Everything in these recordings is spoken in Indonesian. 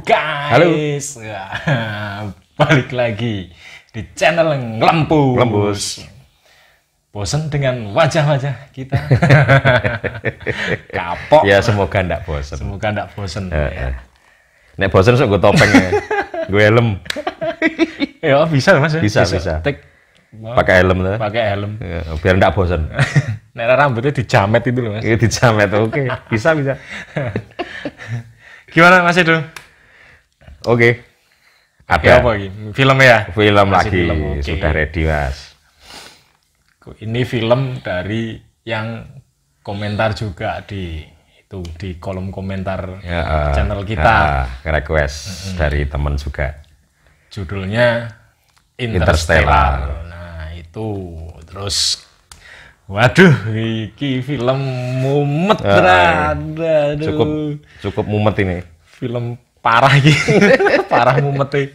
guys. Balik lagi di channel Ngelembus. Bosen dengan wajah-wajah kita? Kapok. Ya semoga ndak bosen. Semoga ndak bosen. Ya. Nek bosen sok gue topengnya, gue helm. Ya bisa mas. Bisa. Pakai helm tuh. Pakai helm. Ya, biar ndak bosen. Nek rambutnya dijamet itu loh mas. Iya dijamet, oke. Bisa. Gimana mas Edo? Oke. Ada apa ini? Film ya? Film lagi, film, okay. Sudah ready mas. Ini film dari yang komentar juga di kolom komentar ya, channel kita. Request dari teman juga. Judulnya Interstellar. Nah itu terus, waduh, iki film mumet berada. Cukup mumet ini. Film parah gitu, parah mumet.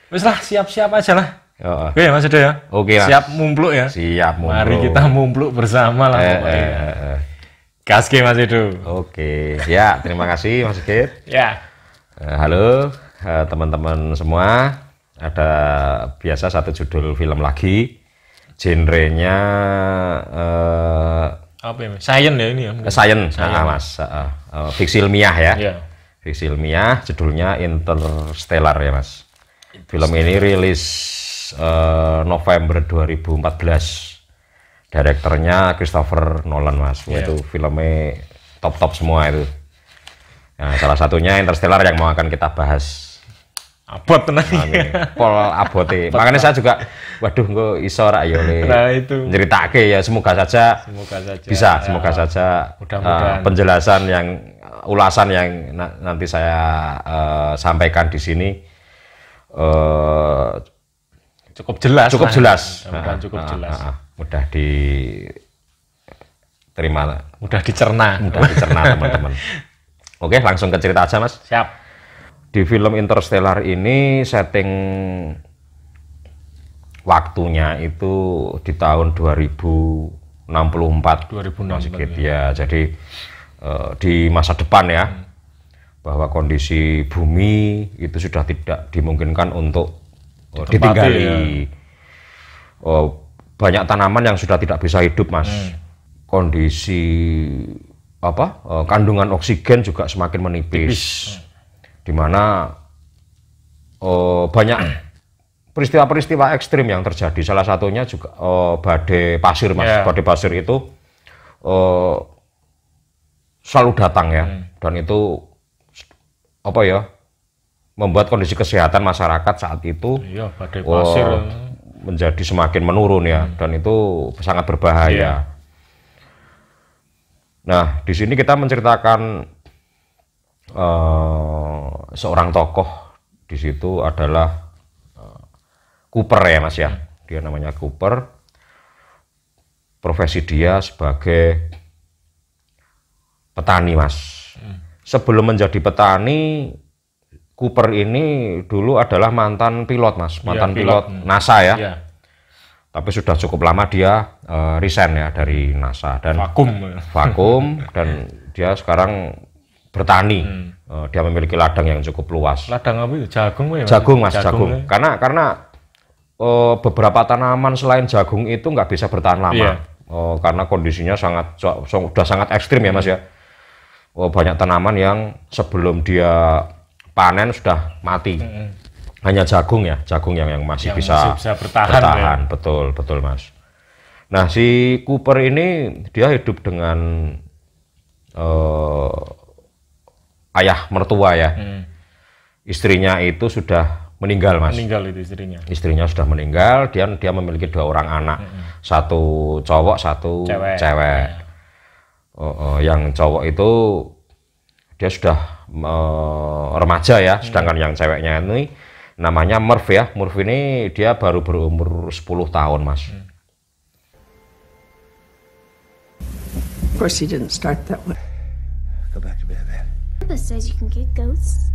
Wes lah, siap-siap aja lah. Oke Mas Edo ya. Oke mas. Siap mumpluk ya. Siap mumpluk. Mari kita mumpluk bersama lah pokoknya. Gaske Mas Edo. Oke, ya terima kasih Mas Sigit. Ya. Halo teman-teman semua. Ada biasa satu judul film lagi. Genrenya apa ya? Science ya ini ya. Science, mas. Fiksi ilmiah ya. Ya. Fiksi ilmiah, judulnya Interstellar ya mas. Film ini rilis November 2014. Direkturnya Christopher Nolan mas. Itu filmnya top semua itu. Nah, salah satunya Interstellar yang mau akan kita bahas. Abot tenang. Pol abote. Makanya saya juga, waduh, gue iso rak ya nyeritake ya, semoga saja bisa, semoga saja penjelasan yang ulasan yang nanti saya sampaikan di sini cukup jelas. Cukup jelas. Mudah diterima, mudah dicerna teman-teman. Oke, langsung ke cerita aja mas. Siap. Di film Interstellar ini setting waktunya itu di tahun 2064 ya. Jadi di masa depan ya, bahwa kondisi bumi itu sudah tidak dimungkinkan untuk ditinggali. Banyak tanaman yang sudah tidak bisa hidup mas. Kondisi kandungan oksigen juga semakin menipis. Di mana banyak peristiwa-peristiwa ekstrim yang terjadi. Salah satunya juga badai pasir mas. Badai pasir itu selalu datang ya, dan itu membuat kondisi kesehatan masyarakat saat itu badai pasir menjadi semakin menurun ya, dan itu sangat berbahaya. Nah, di sini kita menceritakan seorang tokoh. Di situ adalah Cooper ya mas ya. Dia namanya Cooper. Profesi dia sebagai petani mas. Sebelum menjadi petani, Cooper ini dulu adalah mantan pilot mas, pilot NASA ya. Tapi sudah cukup lama dia resign ya dari NASA dan vakum dan dia sekarang bertani. Dia memiliki ladang yang cukup luas. Ladang apa itu? Jagung ya? Jagung mas, jagung. Karena beberapa tanaman selain jagung itu nggak bisa bertahan lama. Karena kondisinya sudah sangat ekstrim ya mas ya. Banyak tanaman yang sebelum dia panen sudah mati. Hanya jagung ya, jagung yang masih bisa bertahan. Ya. Betul mas. Nah si Cooper ini dia hidup dengan ayah mertua ya. Istrinya itu sudah meninggal mas. Meninggal itu istrinya. Istrinya sudah meninggal. Dia memiliki 2 orang anak. Satu cowok, satu cewek. Yang cowok itu dia sudah remaja ya. Sedangkan yang ceweknya ini namanya Murph ya. Murph ini dia baru berumur 10 tahun mas. Of course he didn't start that way. Go back to bed, man. Papa says you can get ghosts.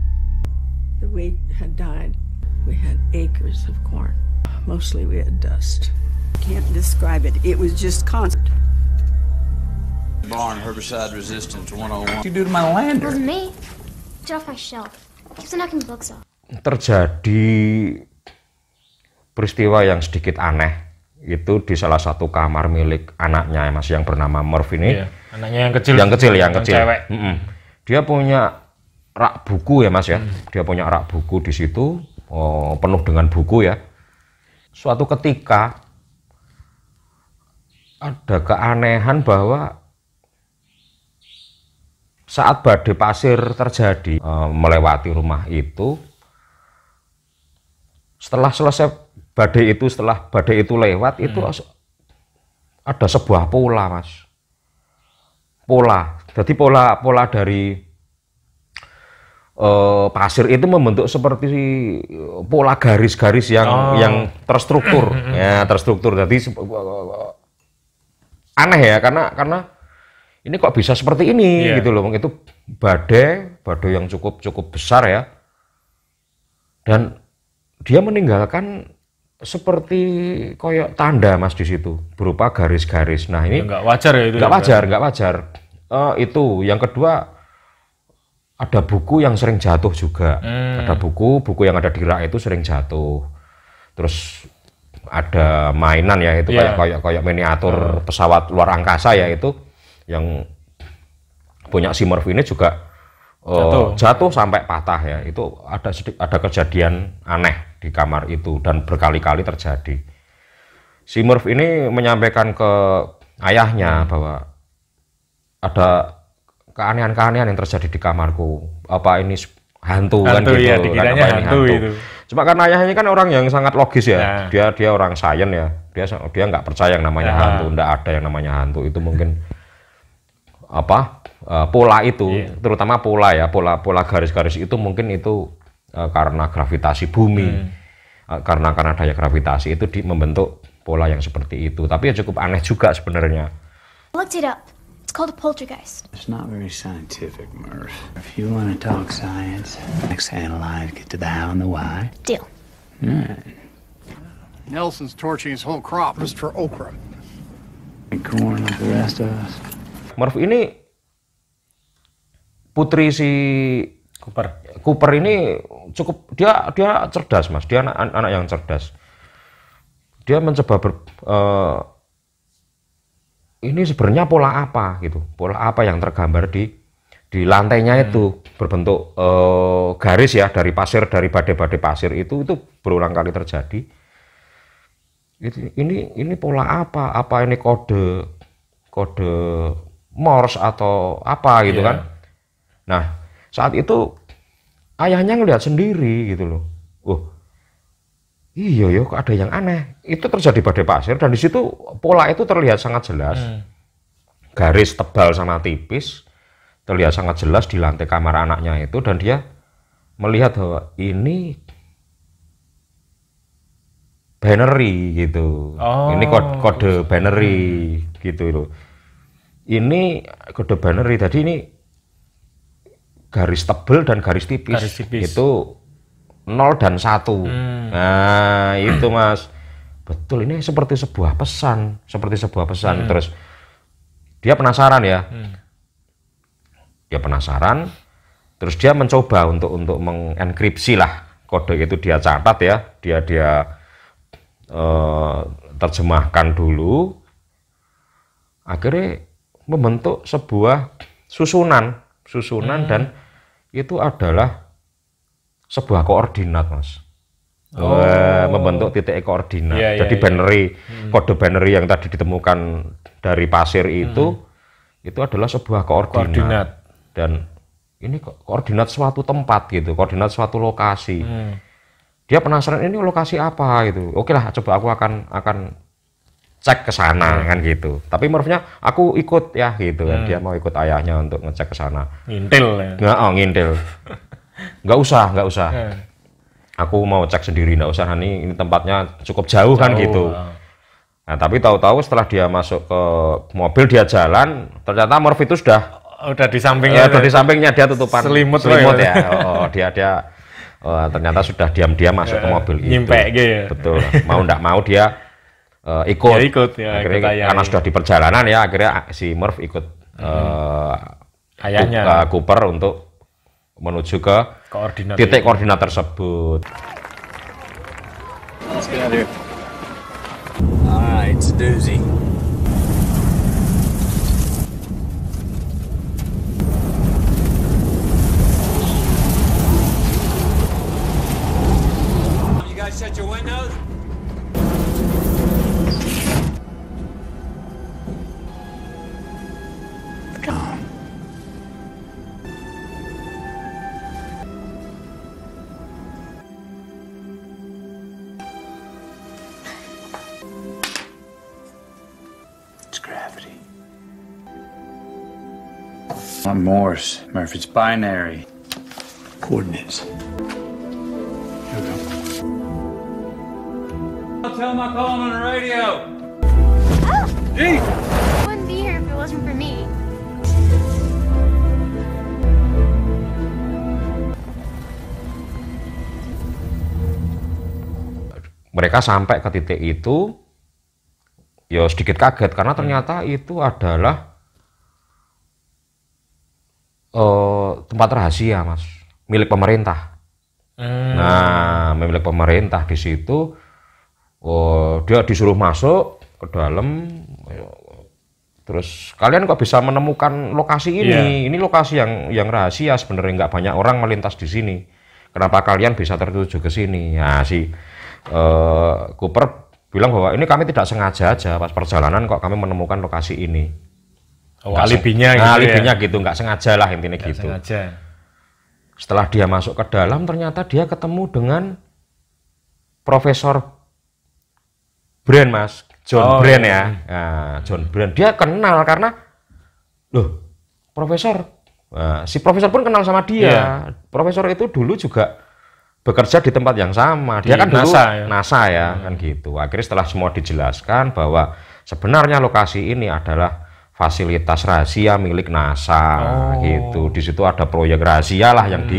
The wheat had died. We had acres of corn. Mostly we had dust. Can't describe it. It was just constant. Barn herbicide resistance 101. What you do to my land? It wasn't me. Get off my shelf. Keeps on knocking the books off. Terjadi peristiwa yang sedikit aneh itu di salah satu kamar milik anaknya Mas yang bernama Murph ini. Iya, anaknya yang kecil. Yang kecil. Cewek. Dia punya rak buku ya Mas ya. Dia punya rak buku di situ, penuh dengan buku ya. Suatu ketika ada keanehan bahwa saat badai pasir terjadi melewati rumah itu, setelah badai itu lewat itu ada sebuah pola Mas. Jadi pola dari pasir itu membentuk seperti pola garis-garis yang terstruktur. Ya, terstruktur. Jadi aneh ya karena ini kok bisa seperti ini gitu loh. Itu badai yang cukup besar ya. Dan dia meninggalkan seperti koyok tanda Mas di situ berupa garis-garis. Nah ini nggak wajar ya itu. Nggak wajar. Itu yang kedua, ada buku yang sering jatuh juga. Ada buku yang ada di rak itu sering jatuh. Terus ada mainan ya itu kayak miniatur pesawat luar angkasa ya itu yang punya si Murph ini juga jatuh sampai patah ya. Itu ada kejadian aneh di kamar itu dan berkali-kali terjadi. Si Murph ini menyampaikan ke ayahnya bahwa ada keanehan-keanehan yang terjadi di kamarku. Apa ini hantu kan gitu? Ya, kan, apa ini hantu? Itu. Cuma karena ayahnya kan orang yang sangat logis ya. Dia orang sains ya. Dia nggak percaya yang namanya hantu. Nggak ada yang namanya hantu. Itu mungkin pola itu, terutama pola garis-garis itu mungkin itu karena gravitasi bumi, karena daya gravitasi itu membentuk pola yang seperti itu. Tapi ya cukup aneh juga sebenarnya. Looked it up. It's called a poltergeist. It's not very scientific, Murph. If you want to talk science, let's analyze, get to the how and the why. Deal. Nelson's torching his whole crop just for okra. And corn like the rest of us. Murph ini putri si Cooper ini cukup dia cerdas Mas, dia anak yang cerdas. Dia mencoba ini sebenarnya pola apa gitu, pola apa yang tergambar di lantainya itu berbentuk garis ya dari badai-badai pasir itu berulang kali terjadi. Ini pola apa ini kode Morse atau apa gitu kan. Nah saat itu ayahnya ngelihat sendiri gitu loh. Iya ya kok ada yang aneh. Itu terjadi badai pasir dan di situ pola itu terlihat sangat jelas. Garis tebal sama tipis terlihat sangat jelas di lantai kamar anaknya itu dan dia melihat bahwa ini binary gitu. Ini kode binary gitu loh. Ini kode binary, tadi ini garis tebal dan garis tipis. Itu 0 dan 1. Nah, itu Mas. Betul, ini seperti sebuah pesan. Terus dia penasaran ya. Dia penasaran, terus dia mencoba untuk mengenkripsi lah kode itu, dia catat ya. Dia terjemahkan dulu. Akhirnya membentuk sebuah susunan dan itu adalah sebuah koordinat Mas. Membentuk titik koordinat. Jadi binary, kode binary yang tadi ditemukan dari pasir itu adalah sebuah koordinat. Dan ini koordinat suatu tempat gitu, koordinat suatu lokasi. Dia penasaran ini lokasi apa gitu. Oke lah, coba aku akan cek ke sana kan gitu. Tapi Murph-nya aku ikut ya gitu kan. Dia mau ikut ayahnya untuk ngecek ke sana. Ngintil ya. Ngintil. Nggak usah. Aku mau cek sendiri, nggak usah, ini tempatnya cukup jauh kan gitu. Nah, tapi tahu-tahu setelah dia masuk ke mobil, dia jalan, ternyata Murph itu udah di sampingnya. Di sampingnya dia tutupan selimut ya. Dia ternyata sudah diam-diam masuk ke mobil itu. Nyimpe gitu. Betul. Mau nggak mau dia ikut. Akhirnya karena sudah di perjalanan ya, akhirnya si Murph ikut ayahnya Cooper untuk menuju ke titik koordinat tersebut. Let's get out of here. Alright, it's a doozy. You guys shut your windows? It's gravity. On Morse, Murph, it's binary. Coordinates. Here we go. I'll tell them I call on the radio. I wouldn't be here if it wasn't for me. Mereka sampai ke titik itu, ya sedikit kaget karena ternyata itu adalah tempat rahasia, Mas, milik pemerintah. Nah, milik pemerintah di situ, dia disuruh masuk ke dalam. Terus kalian kok bisa menemukan lokasi ini? Ini lokasi yang rahasia sebenarnya, nggak banyak orang melintas di sini. Kenapa kalian bisa tertuju ke sini? Nah, si Cooper bilang bahwa ini kami tidak sengaja aja pas perjalanan kok kami menemukan lokasi ini. Alibinya gitu, alibinya gitu, nggak sengaja lah intinya gitu. Sengaja. Setelah dia masuk ke dalam, ternyata dia ketemu dengan Profesor Brand, Mas. John Brand ya. Nah, John Brand. Dia kenal karena, loh, Profesor. Nah, si Profesor pun kenal sama dia. Profesor itu dulu juga bekerja di tempat yang sama. Dia kan dulu NASA ya, kan gitu. Akhirnya setelah semua dijelaskan bahwa sebenarnya lokasi ini adalah fasilitas rahasia milik NASA, gitu. Di situ ada proyek rahasia lah yang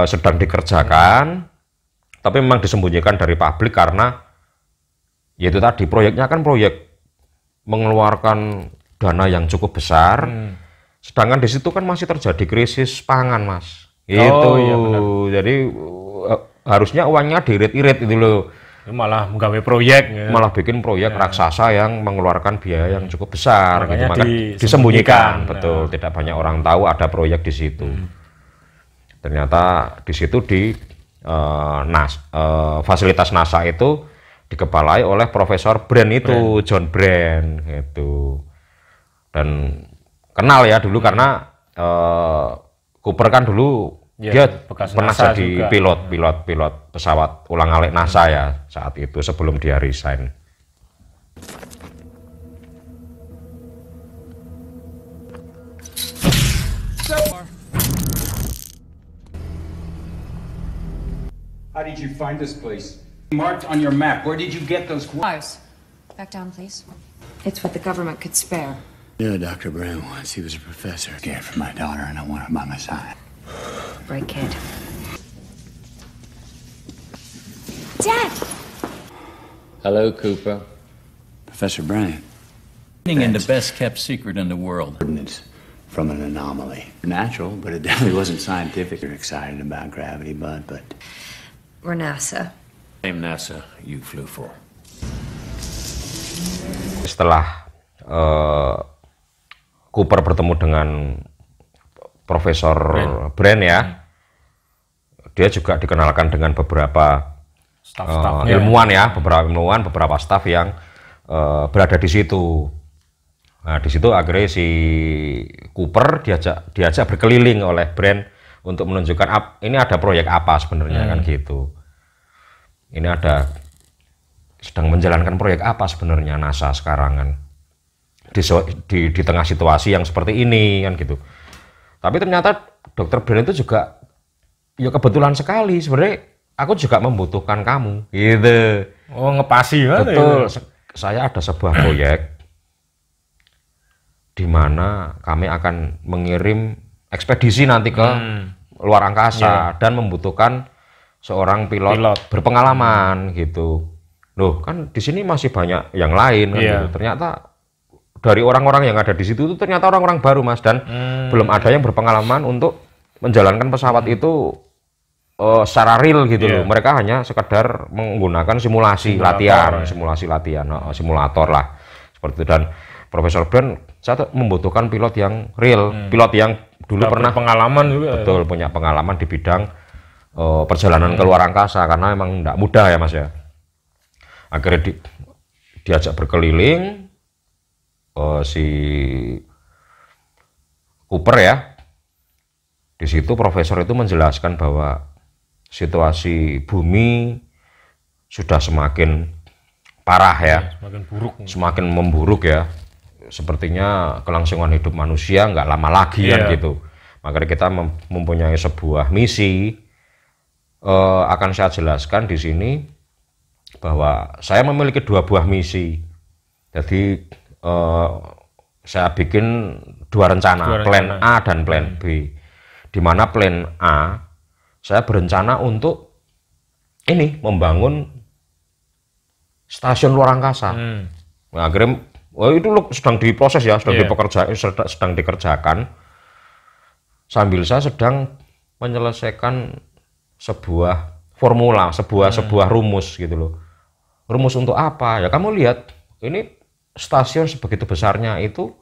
sedang dikerjakan, tapi memang disembunyikan dari publik karena yaitu tadi proyeknya kan proyek mengeluarkan dana yang cukup besar, sedangkan di situ kan masih terjadi krisis pangan, Mas. Itu, iya benar. Jadi harusnya uangnya diirit-irit itu loh. Malah menggawe proyek, malah bikin proyek raksasa yang mengeluarkan biaya yang cukup besar, makanya gitu. Maka disembunyikan, betul. Tidak banyak orang tahu ada proyek di situ. Ternyata di situ fasilitas NASA itu dikepalai oleh Profesor Brand itu, John Brand, gitu. Dan kenal ya dulu karena Cooper kan dulu dia pernah jadi pilot pesawat ulang-alik NASA ya saat itu sebelum dia resign. How did you find this place? Marked on your map. Where did you get those coordinates? Back down, please. It's what the government could spare. You know, Dr. Brown once, he was a professor. Cared for my daughter, and I want her by my side. Bright kid. Dad! Hello, Cooper. Professor Bryant. In the best kept secret in the world. Coordinates from an anomaly. Natural, but it definitely wasn't scientific. You're excited about gravity, Bud, but... We're NASA. Same NASA you flew for. Setelah Cooper bertemu dengan Profesor Brand ya, dia juga dikenalkan dengan beberapa ilmuwan ya, beberapa staf yang berada di situ. Nah, di situ akhirnya si Cooper diajak berkeliling oleh Brand untuk menunjukkan ini ada proyek apa sebenarnya kan gitu. Ini sedang menjalankan proyek apa sebenarnya NASA sekarang kan di tengah situasi yang seperti ini kan gitu. Tapi ternyata Dr. Brand itu juga ya kebetulan sekali sebenarnya aku juga membutuhkan kamu gitu. Oh, ngepasi banget. Betul. Ya? Saya ada sebuah proyek di mana kami akan mengirim ekspedisi nanti ke luar angkasa dan membutuhkan seorang pilot berpengalaman gitu. Loh, kan di sini masih banyak yang lain kan gitu. Ternyata dari orang-orang yang ada di situ itu ternyata orang-orang baru, Mas, dan belum ada yang berpengalaman untuk menjalankan pesawat itu secara real gitu loh. Mereka hanya sekedar menggunakan simulasi latihan, simulator lah seperti itu. Dan Profesor Brand saya membutuhkan pilot yang real, pilot yang dulu pernah pengalaman juga. Betul, punya pengalaman di bidang perjalanan ke luar angkasa, karena memang tidak mudah ya Mas ya. Akhirnya diajak berkeliling si Cooper ya. Di situ profesor itu menjelaskan bahwa situasi bumi sudah semakin parah ya, semakin memburuk ya. Sepertinya kelangsungan hidup manusia nggak lama lagi kan gitu. Makanya kita mempunyai sebuah misi. Akan saya jelaskan di sini bahwa saya memiliki 2 buah misi. Jadi saya bikin 2 rencana, plan A dan plan B. Di mana plan A saya berencana untuk ini membangun stasiun luar angkasa. Nah, akhirnya itu sedang diproses ya, sedang dikerjakan. Sambil saya sedang menyelesaikan sebuah formula, sebuah rumus gitu loh. Rumus untuk apa? Ya kamu lihat, ini stasiun sebegitu besarnya itu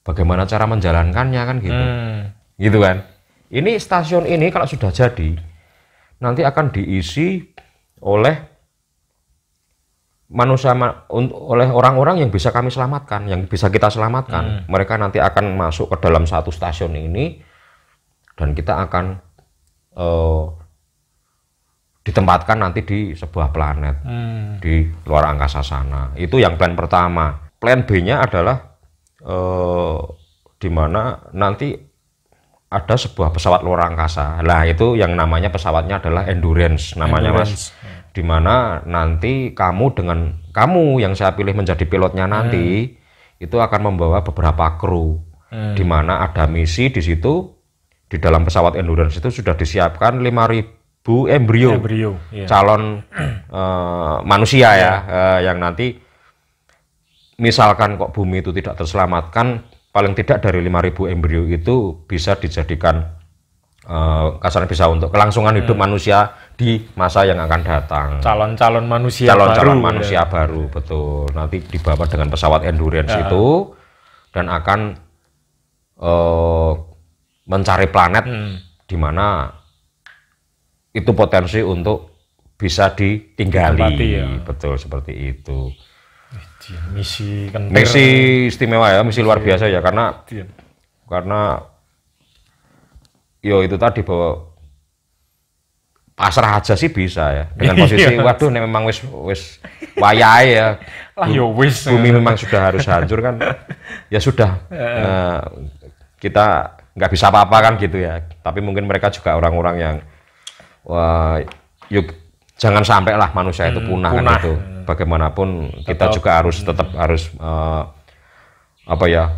bagaimana cara menjalankannya kan gitu. Gitu kan. Ini stasiun ini kalau sudah jadi nanti akan diisi oleh manusia, oleh orang-orang yang bisa kami selamatkan, yang bisa kita selamatkan. Mereka nanti akan masuk ke dalam satu stasiun ini dan kita akan ditempatkan nanti di sebuah planet di luar angkasa sana. Itu yang plan pertama. Plan B-nya adalah di mana nanti ada sebuah pesawat luar angkasa. Nah, itu yang namanya pesawatnya adalah Endurance namanya Mas. Di mana nanti kamu yang saya pilih menjadi pilotnya nanti itu akan membawa beberapa kru. Di mana ada misi di situ. Di dalam pesawat Endurance itu sudah disiapkan 5.000 embrio calon manusia ya, yang nanti misalkan kok bumi itu tidak terselamatkan, paling tidak dari 5.000 embrio itu bisa dijadikan kasarnya bisa untuk kelangsungan hidup manusia di masa yang akan datang. Calon-calon manusia baru, betul. Nanti dibawa dengan pesawat Endurance itu dan akan mencari planet di mana itu potensi untuk bisa ditinggali. Betul, seperti itu. Misi istimewa ya, misi luar biasa ya, karena yo itu tadi bahwa pasrah aja sih bisa ya, dengan posisi waduh ini memang wis wayahe ya, bumi memang sudah harus hancur kan, ya sudah, kita nggak bisa apa-apa kan gitu ya. Tapi mungkin mereka juga orang-orang yang yuk jangan sampai lah manusia itu punah kan gitu. Bagaimanapun kita juga tetap harus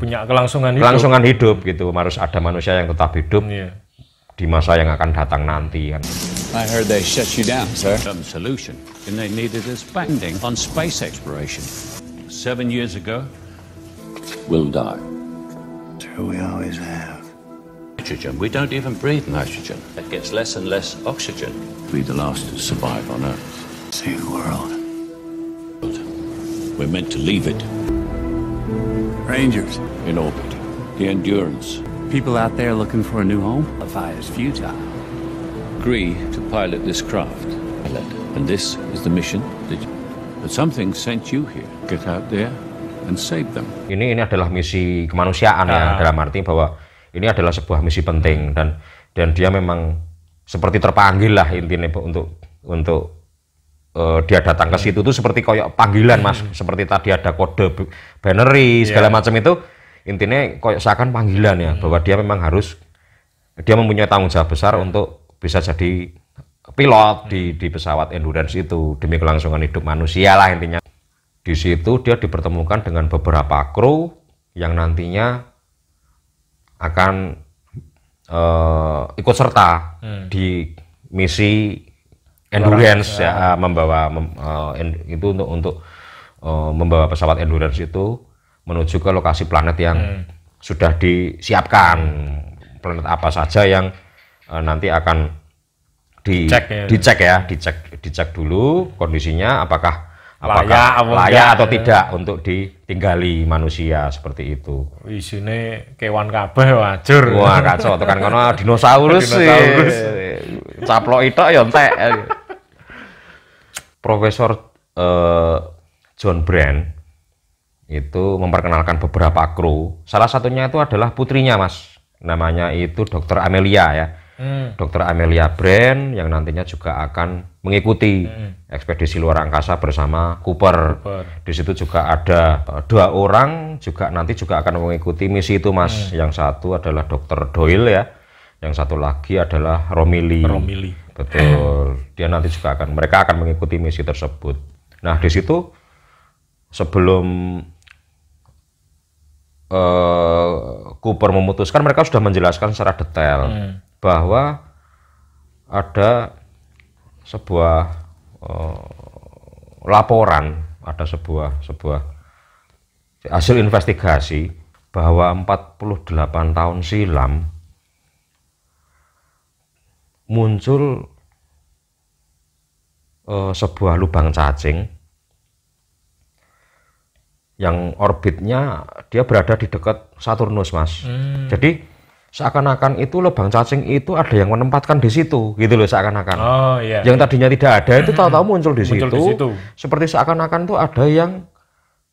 punya kelangsungan hidup gitu. Harus ada manusia yang tetap hidup di masa yang akan datang nanti kan. I heard they shut you down, sir. Some solution, and they needed us funding on space exploration. 7 years ago, we'll die. So we always have. Nitrogen. We don't even breathe nitrogen. It gets less and less oxygen. We're the last to survive on Earth. Save the world. We're meant to leave it. Rangers. In orbit. The Endurance. People out there looking for a new home? The fight is futile. Agree to pilot this craft. And this is the mission. But something sent you here. Get out there and save them. Ini adalah misi kemanusiaan ya, dalam arti bahwa ini adalah sebuah misi penting dan dia memang seperti terpanggil lah intinya untuk dia datang ke situ tuh seperti kayak panggilan Mas, seperti tadi ada kode binary segala macam itu, intinya kayak seakan panggilan ya, bahwa dia memang dia mempunyai tanggung jawab besar untuk bisa jadi pilot di pesawat Endurance itu demi kelangsungan hidup manusia lah intinya. Di situ dia dipertemukan dengan beberapa kru yang nantinya akan ikut serta di misi Endurance ya, itu untuk membawa pesawat Endurance itu menuju ke lokasi planet yang sudah disiapkan, planet apa saja yang nanti akan dicek dulu kondisinya apakah layak atau tidak untuk ditinggali manusia seperti itu. Isine kewan kabeh wajur. Wah, kacau tekan kono dinosaurus. Caplok itok ya entek. Profesor John Brand itu memperkenalkan beberapa kru. Salah satunya itu adalah putrinya, Mas. Namanya itu Dr. Amelia ya. Dr. Amelia Brand yang nantinya juga akan mengikuti ekspedisi luar angkasa bersama Cooper. Di situ juga ada 2 orang juga nanti juga akan mengikuti misi itu, Mas. Yang satu adalah Dr. Doyle ya. Yang satu lagi adalah Romilly. Betul. Dia nanti juga mereka akan mengikuti misi tersebut. Nah, di situ sebelum Cooper memutuskan, mereka sudah menjelaskan secara detail bahwa ada sebuah laporan, ada sebuah hasil investigasi bahwa 48 tahun silam muncul sebuah lubang cacing yang orbitnya dia berada di dekat Saturnus, Mas. Jadi seakan-akan itu lubang cacing itu ada yang menempatkan di situ, gitu loh seakan-akan. Yang tadinya tidak ada itu tahu-tahu muncul di situ. Seperti seakan-akan tuh ada yang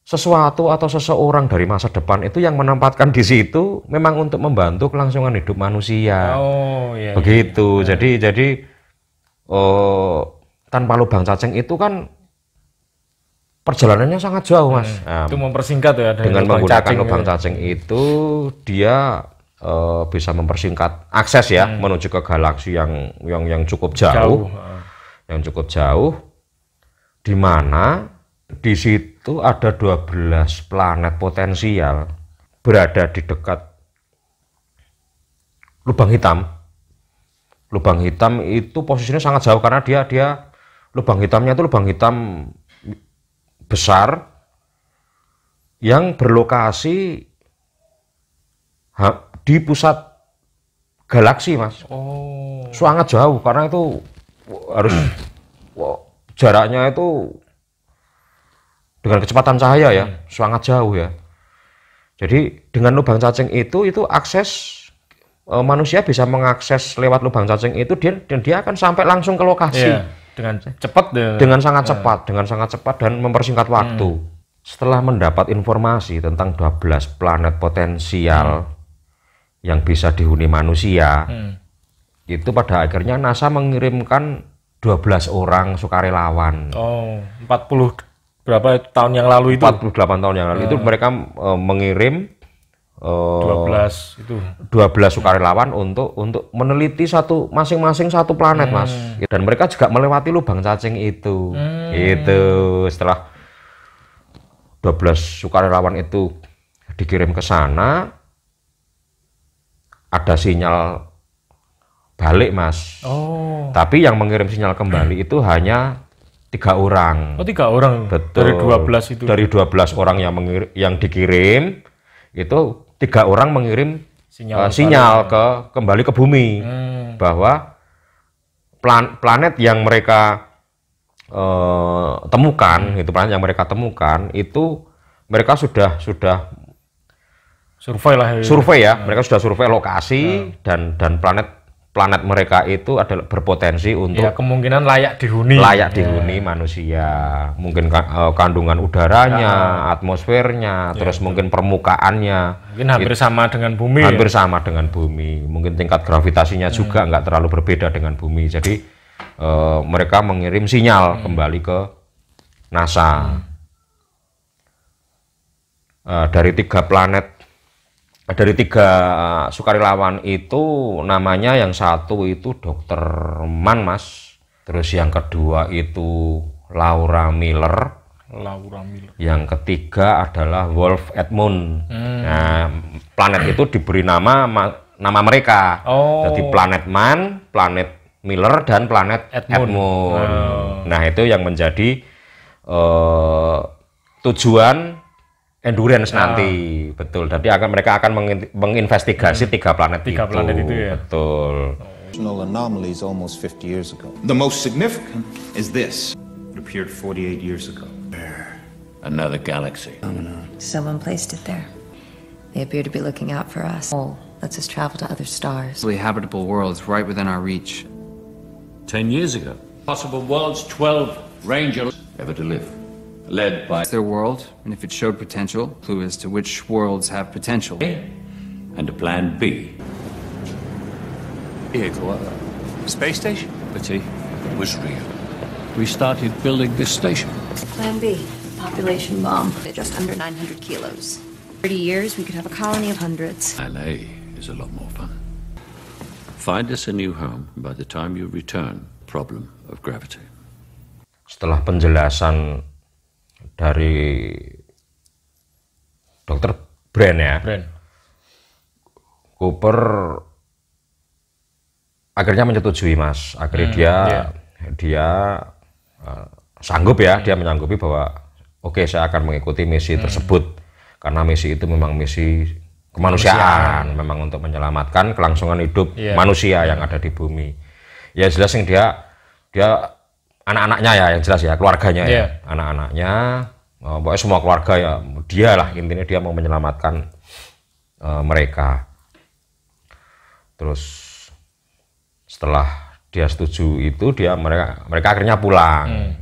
sesuatu atau seseorang dari masa depan itu yang menempatkan di situ memang untuk membantu kelangsungan hidup manusia. Begitu. Jadi tanpa lubang cacing itu kan perjalanannya sangat jauh, Mas. Itu mempersingkat ya. Dengan menggunakan lubang cacing itu dia bisa mempersingkat akses ya menuju ke galaksi yang cukup jauh. Yang cukup jauh, di mana di situ ada 12 planet potensial berada di dekat lubang hitam. Lubang hitam itu posisinya sangat jauh karena dia lubang hitamnya itu lubang hitam besar yang berlokasi di pusat galaksi, Mas. Sangat jauh karena itu harus jaraknya itu dengan kecepatan cahaya ya, sangat jauh ya. Jadi dengan lubang cacing itu akses manusia bisa mengakses lewat lubang cacing itu dan dia akan sampai langsung ke lokasi dengan cepat dengan sangat cepat dan mempersingkat waktu. Setelah mendapat informasi tentang 12 planet potensial yang bisa dihuni manusia, itu pada akhirnya NASA mengirimkan 12 orang sukarelawan. 40 berapa tahun yang lalu itu? 48 tahun yang lalu itu mereka mengirim 12 sukarelawan untuk meneliti masing-masing satu planet, Mas. Dan mereka juga melewati lubang cacing itu. Itu setelah 12 sukarelawan itu dikirim ke sana, ada sinyal balik, Mas. Tapi yang mengirim sinyal kembali itu hanya 3 orang. 3 orang. Betul. Dari 12 orang yang dikirim itu 3 orang mengirim sinyal kembali ke bumi bahwa planet yang mereka temukan, planet yang mereka temukan itu mereka sudah survei ya, mereka sudah survei lokasi dan planet mereka itu adalah berpotensi untuk kemungkinan layak dihuni manusia. Mungkin kandungan udaranya, atmosfernya, terus mungkin permukaannya mungkin hampir sama dengan bumi. Sama dengan bumi. Mungkin tingkat gravitasinya juga nggak terlalu berbeda dengan bumi. Jadi mereka mengirim sinyal kembali ke NASA. Dari 3 sukarelawan itu namanya yang satu itu Dr. Mann, Mas. Terus yang kedua itu Laura Miller. Yang ketiga adalah Wolf Edmund. Nah, planet itu diberi nama mereka. Jadi planet Mann, planet Miller dan planet Edmund. Nah, itu yang menjadi tujuan Endurance nanti. Betul. Jadi mereka akan menginvestigasi 3 planet itu. Planet itu ya. Betul. Anomalies almost 50 years ago. The most significant is this. It appeared 48 years ago. Another galaxy. Someone placed it there. They appear to be looking out for us. Lets us travel to other stars. Habitable worlds right within our reach. 10 years ago. Possible worlds, 12 Rangers ever to live. Led by their world, and if it showed potential, clue as to which worlds have potential. And a plan B. Space station? But it was real. We started building this station. Plan B. Population bomb. They're just under 900 kilos. 30 years, we could have a colony of hundreds. LA is a lot more fun. Find us a new home. By the time you return, problem of gravity. Setelah penjelasan dari Dr. Brand ya, Cooper akhirnya menyetujui Mas. Akhirnya dia sanggup ya, dia menyanggupi bahwa oke, saya akan mengikuti misi tersebut karena misi itu memang misi kemanusiaan, memang untuk menyelamatkan kelangsungan hidup manusia yang ada di bumi. Ya jelas yang dia anak-anaknya ya, yang jelas ya, keluarganya ya, anak-anaknya, pokoknya semua keluarga ya, dia lah intinya dia mau menyelamatkan mereka. Terus setelah dia setuju itu mereka akhirnya pulang.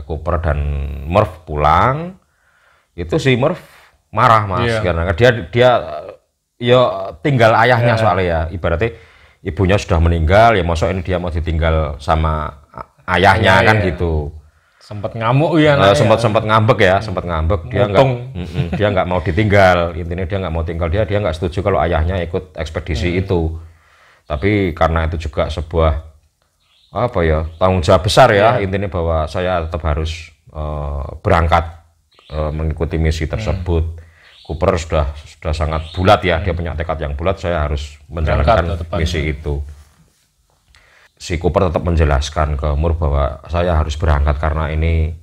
Cooper dan Murph pulang. Itu si Murph marah Mas karena dia ya tinggal ayahnya soalnya ya, ibaratnya ibunya sudah meninggal ya, masa ini dia mau ditinggal sama ayahnya kan gitu. Sempat ngamuk ya, sempat ngambek ya, sempat ngambek. Dia nggak mau ditinggal, intinya dia nggak mau tinggal, dia nggak setuju kalau ayahnya ikut ekspedisi itu. Tapi karena itu juga sebuah tanggung jawab besar ya, intinya bahwa saya tetap harus berangkat mengikuti misi tersebut. Cooper sudah sangat bulat ya, dia punya tekad yang bulat, saya harus menjalankan misi itu. Si Cooper tetap menjelaskan ke Murph bahwa saya harus berangkat karena ini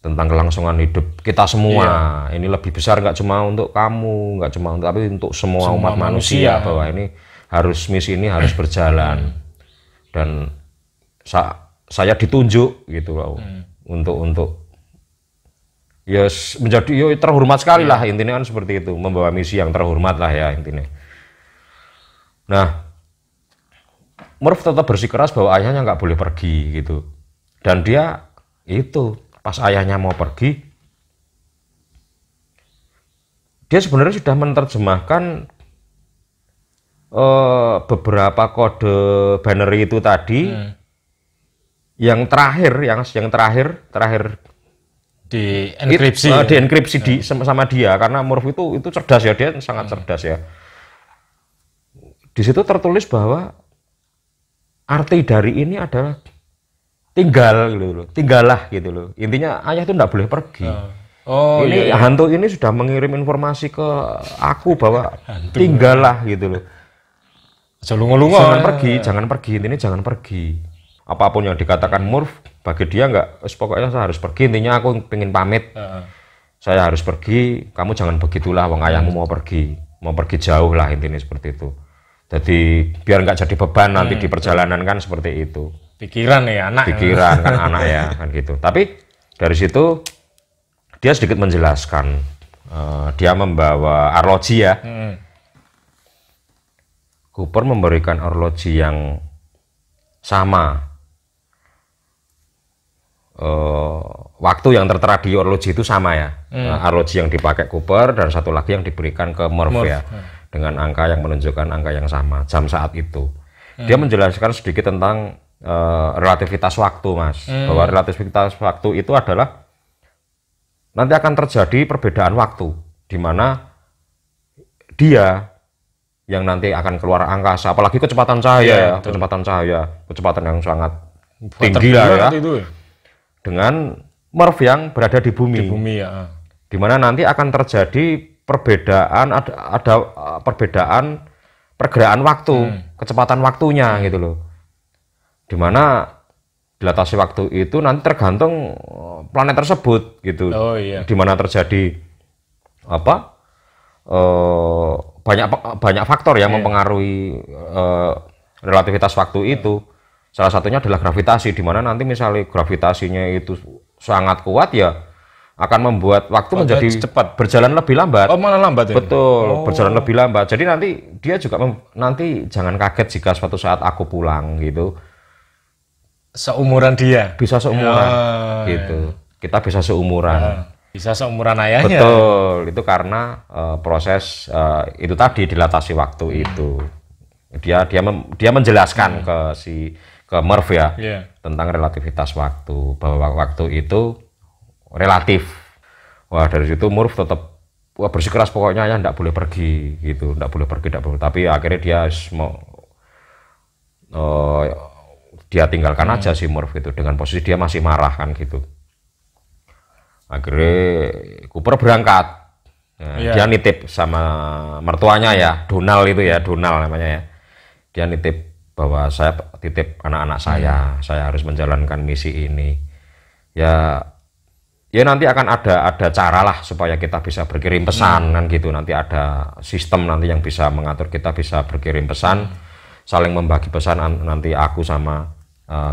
tentang kelangsungan hidup kita semua. Ini lebih besar, nggak cuma untuk kamu, nggak cuma untuk, tapi untuk semua umat manusia, bahwa ini misi ini harus berjalan. Dan saya ditunjuk gitu loh, untuk menjadi terhormat sekali lah, intinya kan seperti itu, membawa misi yang terhormat lah ya intinya. Nah, Murph tetap bersikeras bahwa ayahnya nggak boleh pergi gitu, dan dia itu pas ayahnya mau pergi, dia sebenarnya sudah menerjemahkan beberapa kode binary itu tadi. Yang terakhir dienkripsi sama dia, karena Murph itu cerdas ya, dia sangat cerdas ya. Di situ tertulis bahwa arti dari ini adalah tinggal gitu loh, tinggallah gitu loh. Intinya ayah itu enggak boleh pergi. Hantu ini sudah mengirim informasi ke aku bahwa tinggallah gitu loh. Jangan pergi, intinya jangan pergi. Apapun yang dikatakan Murph, bagi dia pokoknya saya harus pergi, intinya aku pengen pamit. Saya harus pergi, kamu jangan begitulah, wong ayahmu mau pergi jauh lah, intinya seperti itu. Jadi biar nggak jadi beban nanti di perjalanan kan, seperti itu. Pikiran ya anak. Pikiran kan anak ya kan gitu. Tapi dari situ dia sedikit menjelaskan, dia membawa arloji ya. Cooper memberikan arloji yang sama. Waktu yang tertera di arloji itu sama ya. Arloji yang dipakai Cooper dan satu lagi yang diberikan ke Murph ya, dengan angka yang menunjukkan angka yang sama jam saat itu. Dia menjelaskan sedikit tentang relativitas waktu Mas, bahwa relativitas waktu itu adalah nanti akan terjadi perbedaan waktu, di mana dia yang nanti akan keluar angkasa, apalagi kecepatan cahaya, kecepatan yang sangat tinggi lah ya, dengan Murph yang berada di bumi, di mana nanti akan terjadi perbedaan, ada perbedaan pergerakan waktu, kecepatan waktunya gitu loh, di mana dilatasi waktu itu nanti tergantung planet tersebut gitu, di mana terjadi banyak faktor yang mempengaruhi relativitas waktu itu. Salah satunya adalah gravitasi, di mana nanti misalnya gravitasinya itu sangat kuat ya akan membuat waktu menjadi cepat, berjalan lebih lambat. Oh, malah lambat ya? Betul, berjalan lebih lambat. Jadi nanti dia juga nanti jangan kaget jika suatu saat aku pulang gitu. Seumuran dia? Bisa seumuran gitu. Kita bisa seumuran. Bisa seumuran ayahnya. Betul, itu karena proses itu tadi dilatasi waktu itu. Dia menjelaskan ke Murph ya tentang relativitas waktu, bahwa waktu itu relatif. Wah, dari situ Murph tetap bersikeras pokoknya ya enggak boleh pergi gitu, enggak boleh pergi. Tapi akhirnya dia mau dia tinggalkan aja si Murph itu dengan posisi dia masih marah kan gitu. Akhirnya Cooper berangkat. Nah, dia nitip sama mertuanya ya, Donald itu ya, Donald namanya ya. Dia nitip bahwa saya titip anak-anak saya harus menjalankan misi ini. Ya nanti akan ada cara lah supaya kita bisa berkirim pesan kan gitu. Nanti ada sistem nanti yang bisa mengatur kita bisa berkirim pesan, saling membagi pesan nanti aku sama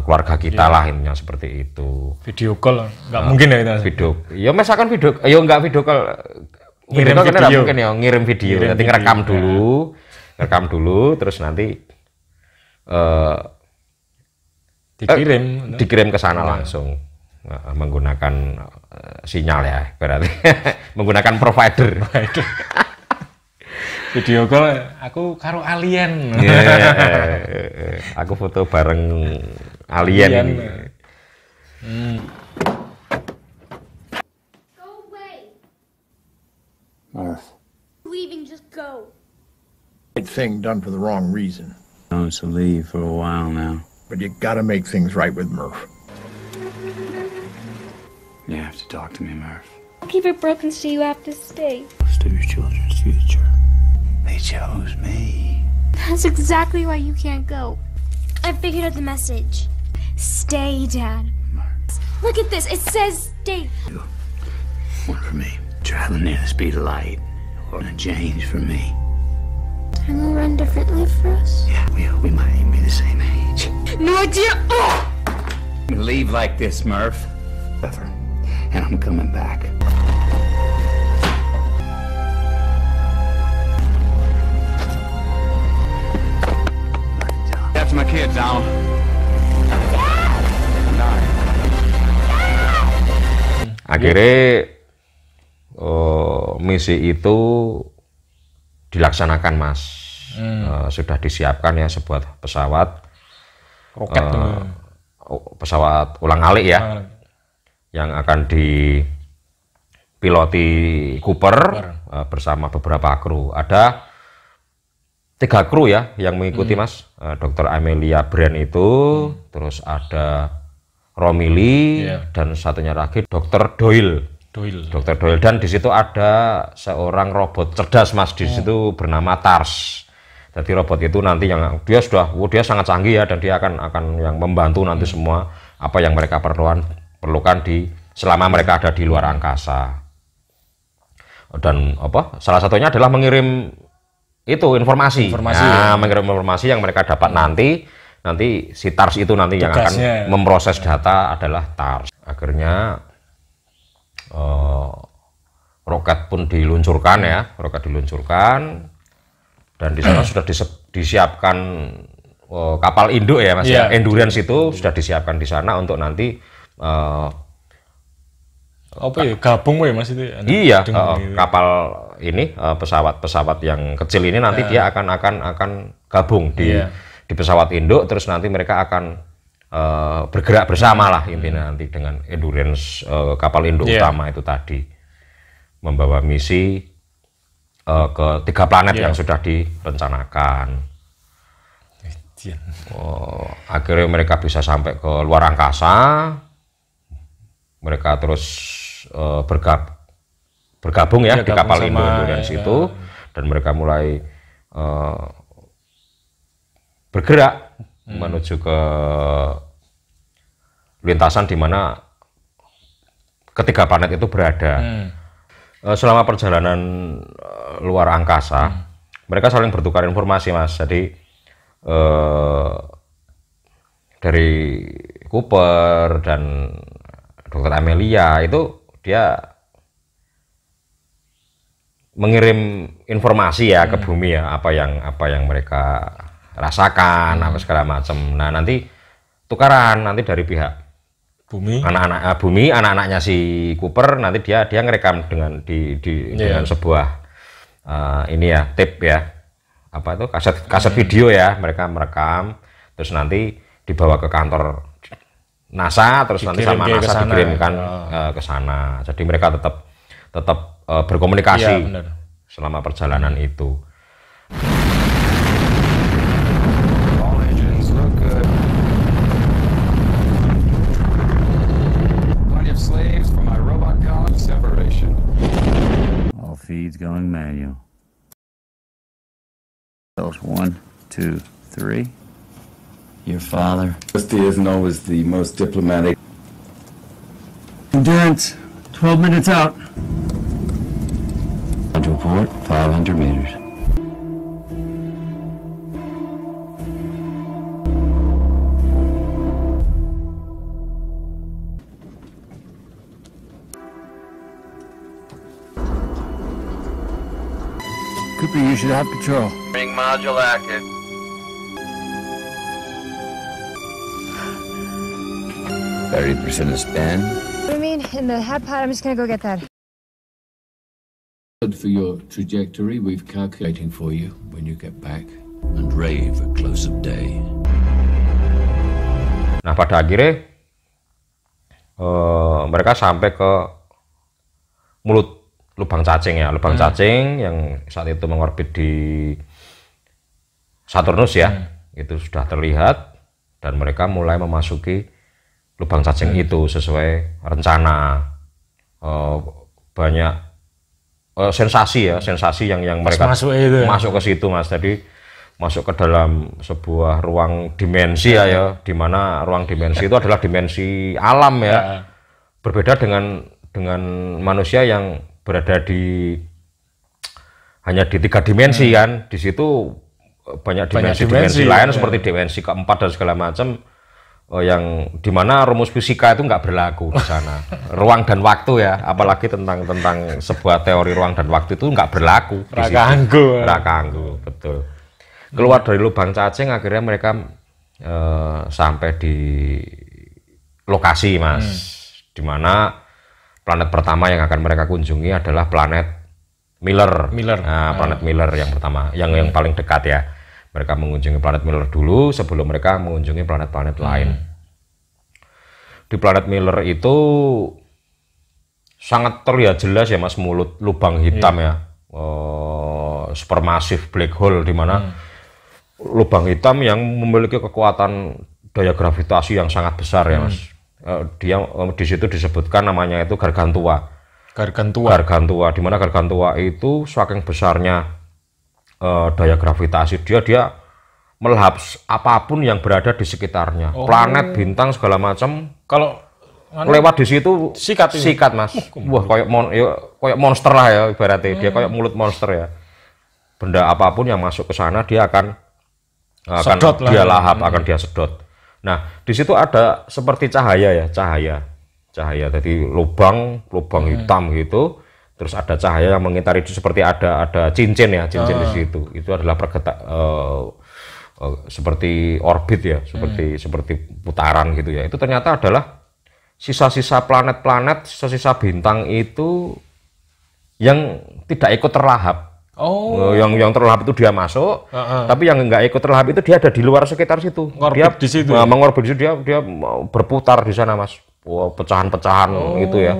keluarga kita lah intinya seperti itu. Video call nggak mungkin ya kita. Video, ya misalkan video, nggak video call. Ngirim video video. Nggak mungkin ya, ngirim video. Nanti ngerekam dulu, terus nanti dikirim ke sana langsung menggunakan sinyal ya, berarti menggunakan provider. Video call aku karo alien. Aku foto bareng alien. Go away. Murph. Leaving, just go. Right thing done for the wrong reason. I was to leave for a while now. But you gotta make things right with Murph. You have to talk to me, Murph. I'll keep it broken so you have to stay. Most of your children's future. They chose me. That's exactly why you can't go. I figured out the message. Stay, Dad. Look at this. It says stay. One for me. Traveling near the speed of light. And a change for me. Time will run differently for us. Yeah, we might even be the same age. No idea. Oh! Leave like this, Murph. Ever. And I'm coming back. That's my kids, Al. Akhirnya misi itu dilaksanakan, Mas. Sudah disiapkan ya sebuah pesawat roket, pesawat ulang-alik ya, yang akan dipiloti Cooper bersama beberapa kru. Ada 3 kru ya yang mengikuti, Mas. Dr. Amelia Brand itu, terus ada Romilly, dan satunya lagi Dr. Doyle. Dr. Doyle, dan di situ ada seorang robot cerdas, Mas. Di situ bernama TARS. Jadi robot itu nanti yang dia sangat canggih ya, dan dia akan yang membantu nanti semua apa yang mereka perlukan selama mereka ada di luar angkasa. Dan salah satunya adalah mengirim informasi. Mengirim informasi yang mereka dapat nanti si TARS itu nanti yang akan memproses data adalah TARS. Akhirnya roket pun diluncurkan ya, dan di sana sudah disiapkan kapal induk ya, Mas ya. Endurance itu sudah disiapkan di sana untuk nanti gabung ya, Mas itu ya? Iya, kapal ini pesawat yang kecil ini nanti dia akan gabung di pesawat induk, terus nanti mereka akan bergerak bersama lah intinya nanti dengan endurance kapal induk utama itu tadi, membawa misi ke 3 planet yang sudah direncanakan. Akhirnya mereka bisa sampai ke luar angkasa, mereka terus bergabung ya di kapal Endurance itu, dan mereka mulai bergerak menuju ke lintasan di mana ketiga planet itu berada. Selama perjalanan luar angkasa, mereka saling bertukar informasi, Mas. Jadi dari Cooper dan Dr. Amelia itu dia mengirim informasi ya ke bumi ya, apa yang mereka rasakan, apa segala macam. Nah, nanti tukaran nanti dari pihak bumi, anak-anaknya si Cooper nanti dia ngerekam dengan dengan sebuah ini ya, tape ya. Apa itu kaset video ya, mereka merekam terus nanti dibawa ke kantor NASA, terus nanti sama NASA dikirimkan ke sana. Jadi mereka tetap berkomunikasi selama perjalanan itu. All feeds going manual. Those 1, 2, 3. Your father. Honesty isn't always the most diplomatic. Endurance, 12 minutes out. To report, 500 meters. Cooper, you should have control. Ring module active. %30 of spin. What do you mean? In the hat pod, I'm just gonna go get that. For your trajectory, we've calculating for you when you get back and rave at close of day. Nah, pada akhirnya mereka sampai ke mulut lubang cacing ya, lubang cacing yang saat itu mengorbit di Saturnus ya, itu sudah terlihat dan mereka mulai memasuki lubang cacing itu sesuai rencana. Banyak sensasi yang mereka masuk ke situ, Mas. Jadi masuk ke dalam sebuah ruang dimensi ya, di mana ruang dimensi itu adalah dimensi alam ya. Berbeda dengan manusia yang berada hanya di 3 dimensi kan. Di situ banyak dimensi lain seperti dimensi keempat dan segala macam. Yang dimana rumus fisika itu nggak berlaku di sana. Ruang dan waktu ya, apalagi tentang sebuah teori ruang dan waktu itu nggak berlaku. Rakanggu, betul. Keluar dari lubang cacing, akhirnya mereka sampai di lokasi, Mas, dimana planet pertama yang akan mereka kunjungi adalah planet Miller. Nah, planet Miller yang pertama, yang paling dekat ya. Mereka mengunjungi planet Miller dulu sebelum mereka mengunjungi planet-planet lain. Di planet Miller itu sangat terlihat jelas ya, Mas, mulut lubang hitam ya, supermassive black hole, di mana lubang hitam yang memiliki kekuatan daya gravitasi yang sangat besar ya, Mas. Dia di situ disebutkan namanya itu Gargantua. Di mana Gargantua itu saking besarnya daya gravitasi dia melahap apapun yang berada di sekitarnya, planet, bintang, segala macam. Kalau lewat di situ sikat Mas. Wah, kayak monster lah ya ibaratnya. Dia kayak mulut monster ya. Benda apapun yang masuk ke sana dia akan dia lahap, akan dia sedot. Nah, di situ ada seperti cahaya. Jadi lubang hitam gitu. Terus ada cahaya yang mengitari itu seperti ada cincin di situ. Itu adalah seperti orbit ya, seperti putaran gitu ya. Itu ternyata adalah sisa-sisa planet-planet, sisa-sisa bintang itu yang tidak ikut terlahap. Yang terlahap itu dia masuk, tapi yang nggak ikut terlahap itu dia ada di luar sekitar situ. Mengorbit di situ, dia berputar di sana, Mas. Pecahan-pecahan itu ya.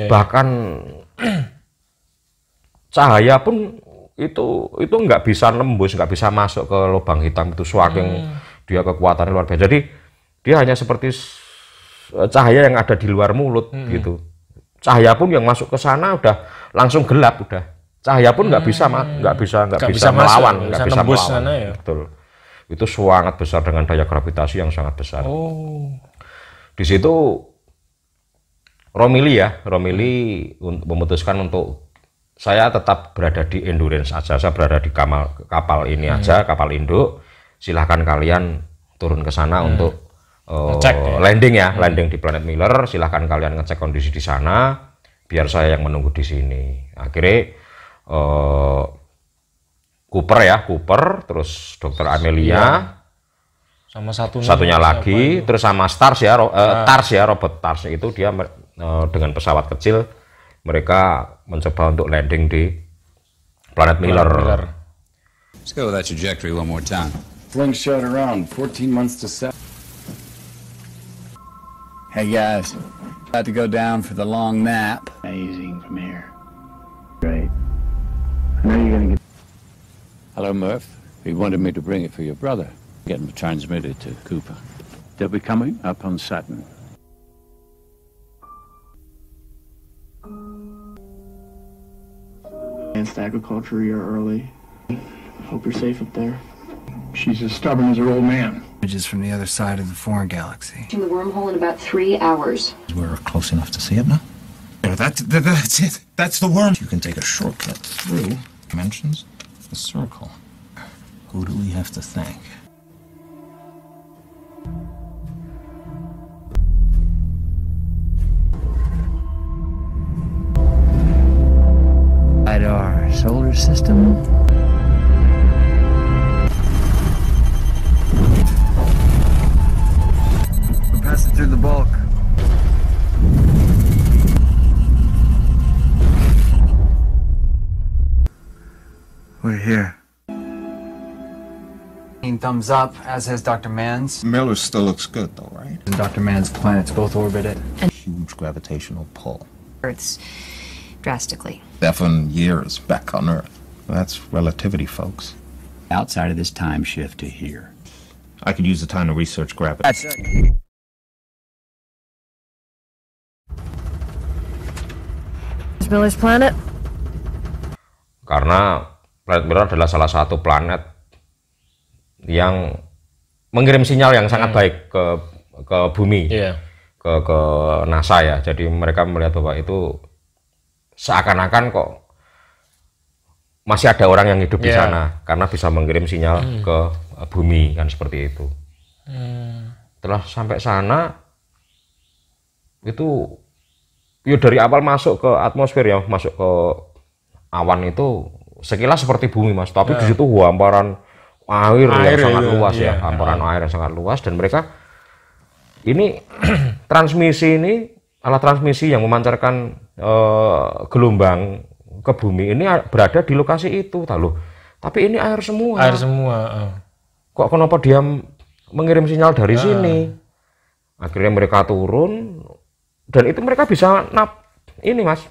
Bahkan cahaya pun itu nggak bisa nembus, nggak bisa masuk ke lubang hitam itu, saking dia kekuatannya luar biasa. Jadi dia hanya seperti cahaya yang ada di luar mulut gitu. Cahaya pun yang masuk ke sana udah langsung gelap udah. Cahaya pun nggak bisa melawan, nggak bisa melawan. Sana, ya? Betul. Itu sangat besar dengan daya gravitasi yang sangat besar. Di situ Romilly memutuskan untuk saya tetap berada di Endurance aja, saya berada di kapal ini aja, kapal induk. silahkan kalian turun ke sana untuk Ngecek, landing ya, landing di planet Miller. Silahkan kalian ngecek kondisi di sana, biar saya yang menunggu di sini. Akhirnya Cooper, terus Dr. Amelia, sama satunya lagi, terus sama Tars ya, Robert Tars itu dia dengan pesawat kecil mereka mencoba untuk landing di planet Miller. Let's go with that trajectory one more time. Slingshot around, 14 months to set. Hey guys, about to go down for the long nap. Amazing from here. Great. I know you're gonna get. Hello, Murph. He wanted me to bring it for your brother. Get him transmitted to Cooper. They'll be coming up on Saturn. Advanced agriculture, you're early. Hope you're safe up there. She's as stubborn as her old man. Images from the other side of the foreign galaxy. In the wormhole in about 3 hours. We're close enough to see it now. Yeah, that's it. That's the worm. You can take a shortcut through dimensions, the circle. Who do we have to thank? At our solar system. We're passing through the bulk. We're here. Thumbs up, as has Dr. Mann's. Miller still looks good though, right? And Dr. Mann's planets both orbit it. Huge gravitational pull. Earth's drastically. 7 years back on Earth. That's relativity, folks. Outside of this time shift to here. I could use the time to research gravity. That's it. Miller's planet? Karena planet Miller adalah salah satu planet yang mengirim sinyal yang sangat baik ke bumi, ke NASA ya. Jadi mereka melihat bahwa itu seakan-akan kok masih ada orang yang hidup di sana karena bisa mengirim sinyal ke bumi kan, seperti itu. Setelah sampai sana itu ya dari awal masuk ke atmosfer ya, masuk ke awan itu sekilas seperti bumi Mas, tapi di situ hamparan air yang sangat luas ya, hamparan air yang sangat luas. Dan mereka ini transmisi ini, alat transmisi yang memancarkan gelombang ke bumi ini berada di lokasi itu, tapi ini air semua. Air semua. Kok kenapa dia mengirim sinyal dari sini? Akhirnya mereka turun dan itu mereka bisa ini Mas.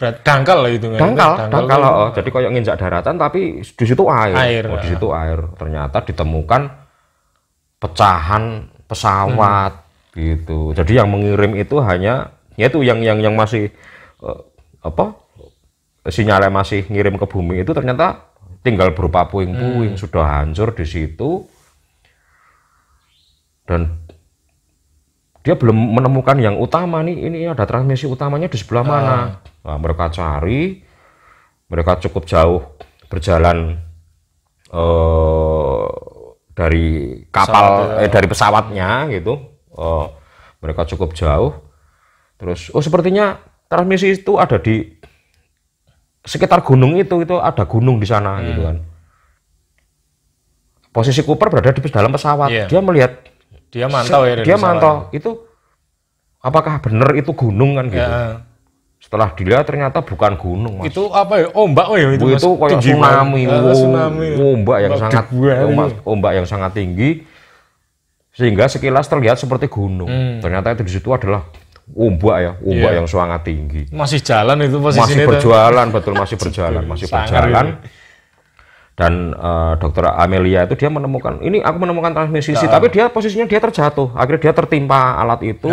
Dangkal lah itu kan. Dangkal. Jadi kayak nginjak daratan tapi di situ air. Di situ air. Ternyata ditemukan pecahan pesawat gitu. Jadi yang mengirim itu hanya yaitu yang masih sinyalnya masih ngirim ke bumi itu ternyata tinggal berupa puing-puing, sudah hancur di situ. Dan dia belum menemukan yang utama nih, ini ada transmisi utamanya di sebelah mana. Nah, mereka cari, mereka cukup jauh berjalan dari kapal, dari pesawatnya gitu. Mereka cukup jauh. Terus, sepertinya transmisi itu ada di sekitar gunung itu ada gunung di sana gitu kan. Posisi Cooper berada di dalam pesawat, dia melihat. Dia mantau ya. Dia mantau itu apakah benar itu gunung kan gitu. Setelah dilihat ternyata bukan gunung Mas. Itu apa ya? Ombak ya itu Mas. Itu kayak tsunami. Ombak yang sangat tinggi sehingga sekilas terlihat seperti gunung. Ternyata itu di situ adalah ombak yang sangat tinggi. Masih jalan itu posisinya. Masih berjalan, betul masih berjalan. Dan Dr. Amelia itu dia menemukan, ini aku menemukan transmisi, tapi dia posisinya dia terjatuh, akhirnya dia tertimpa alat itu.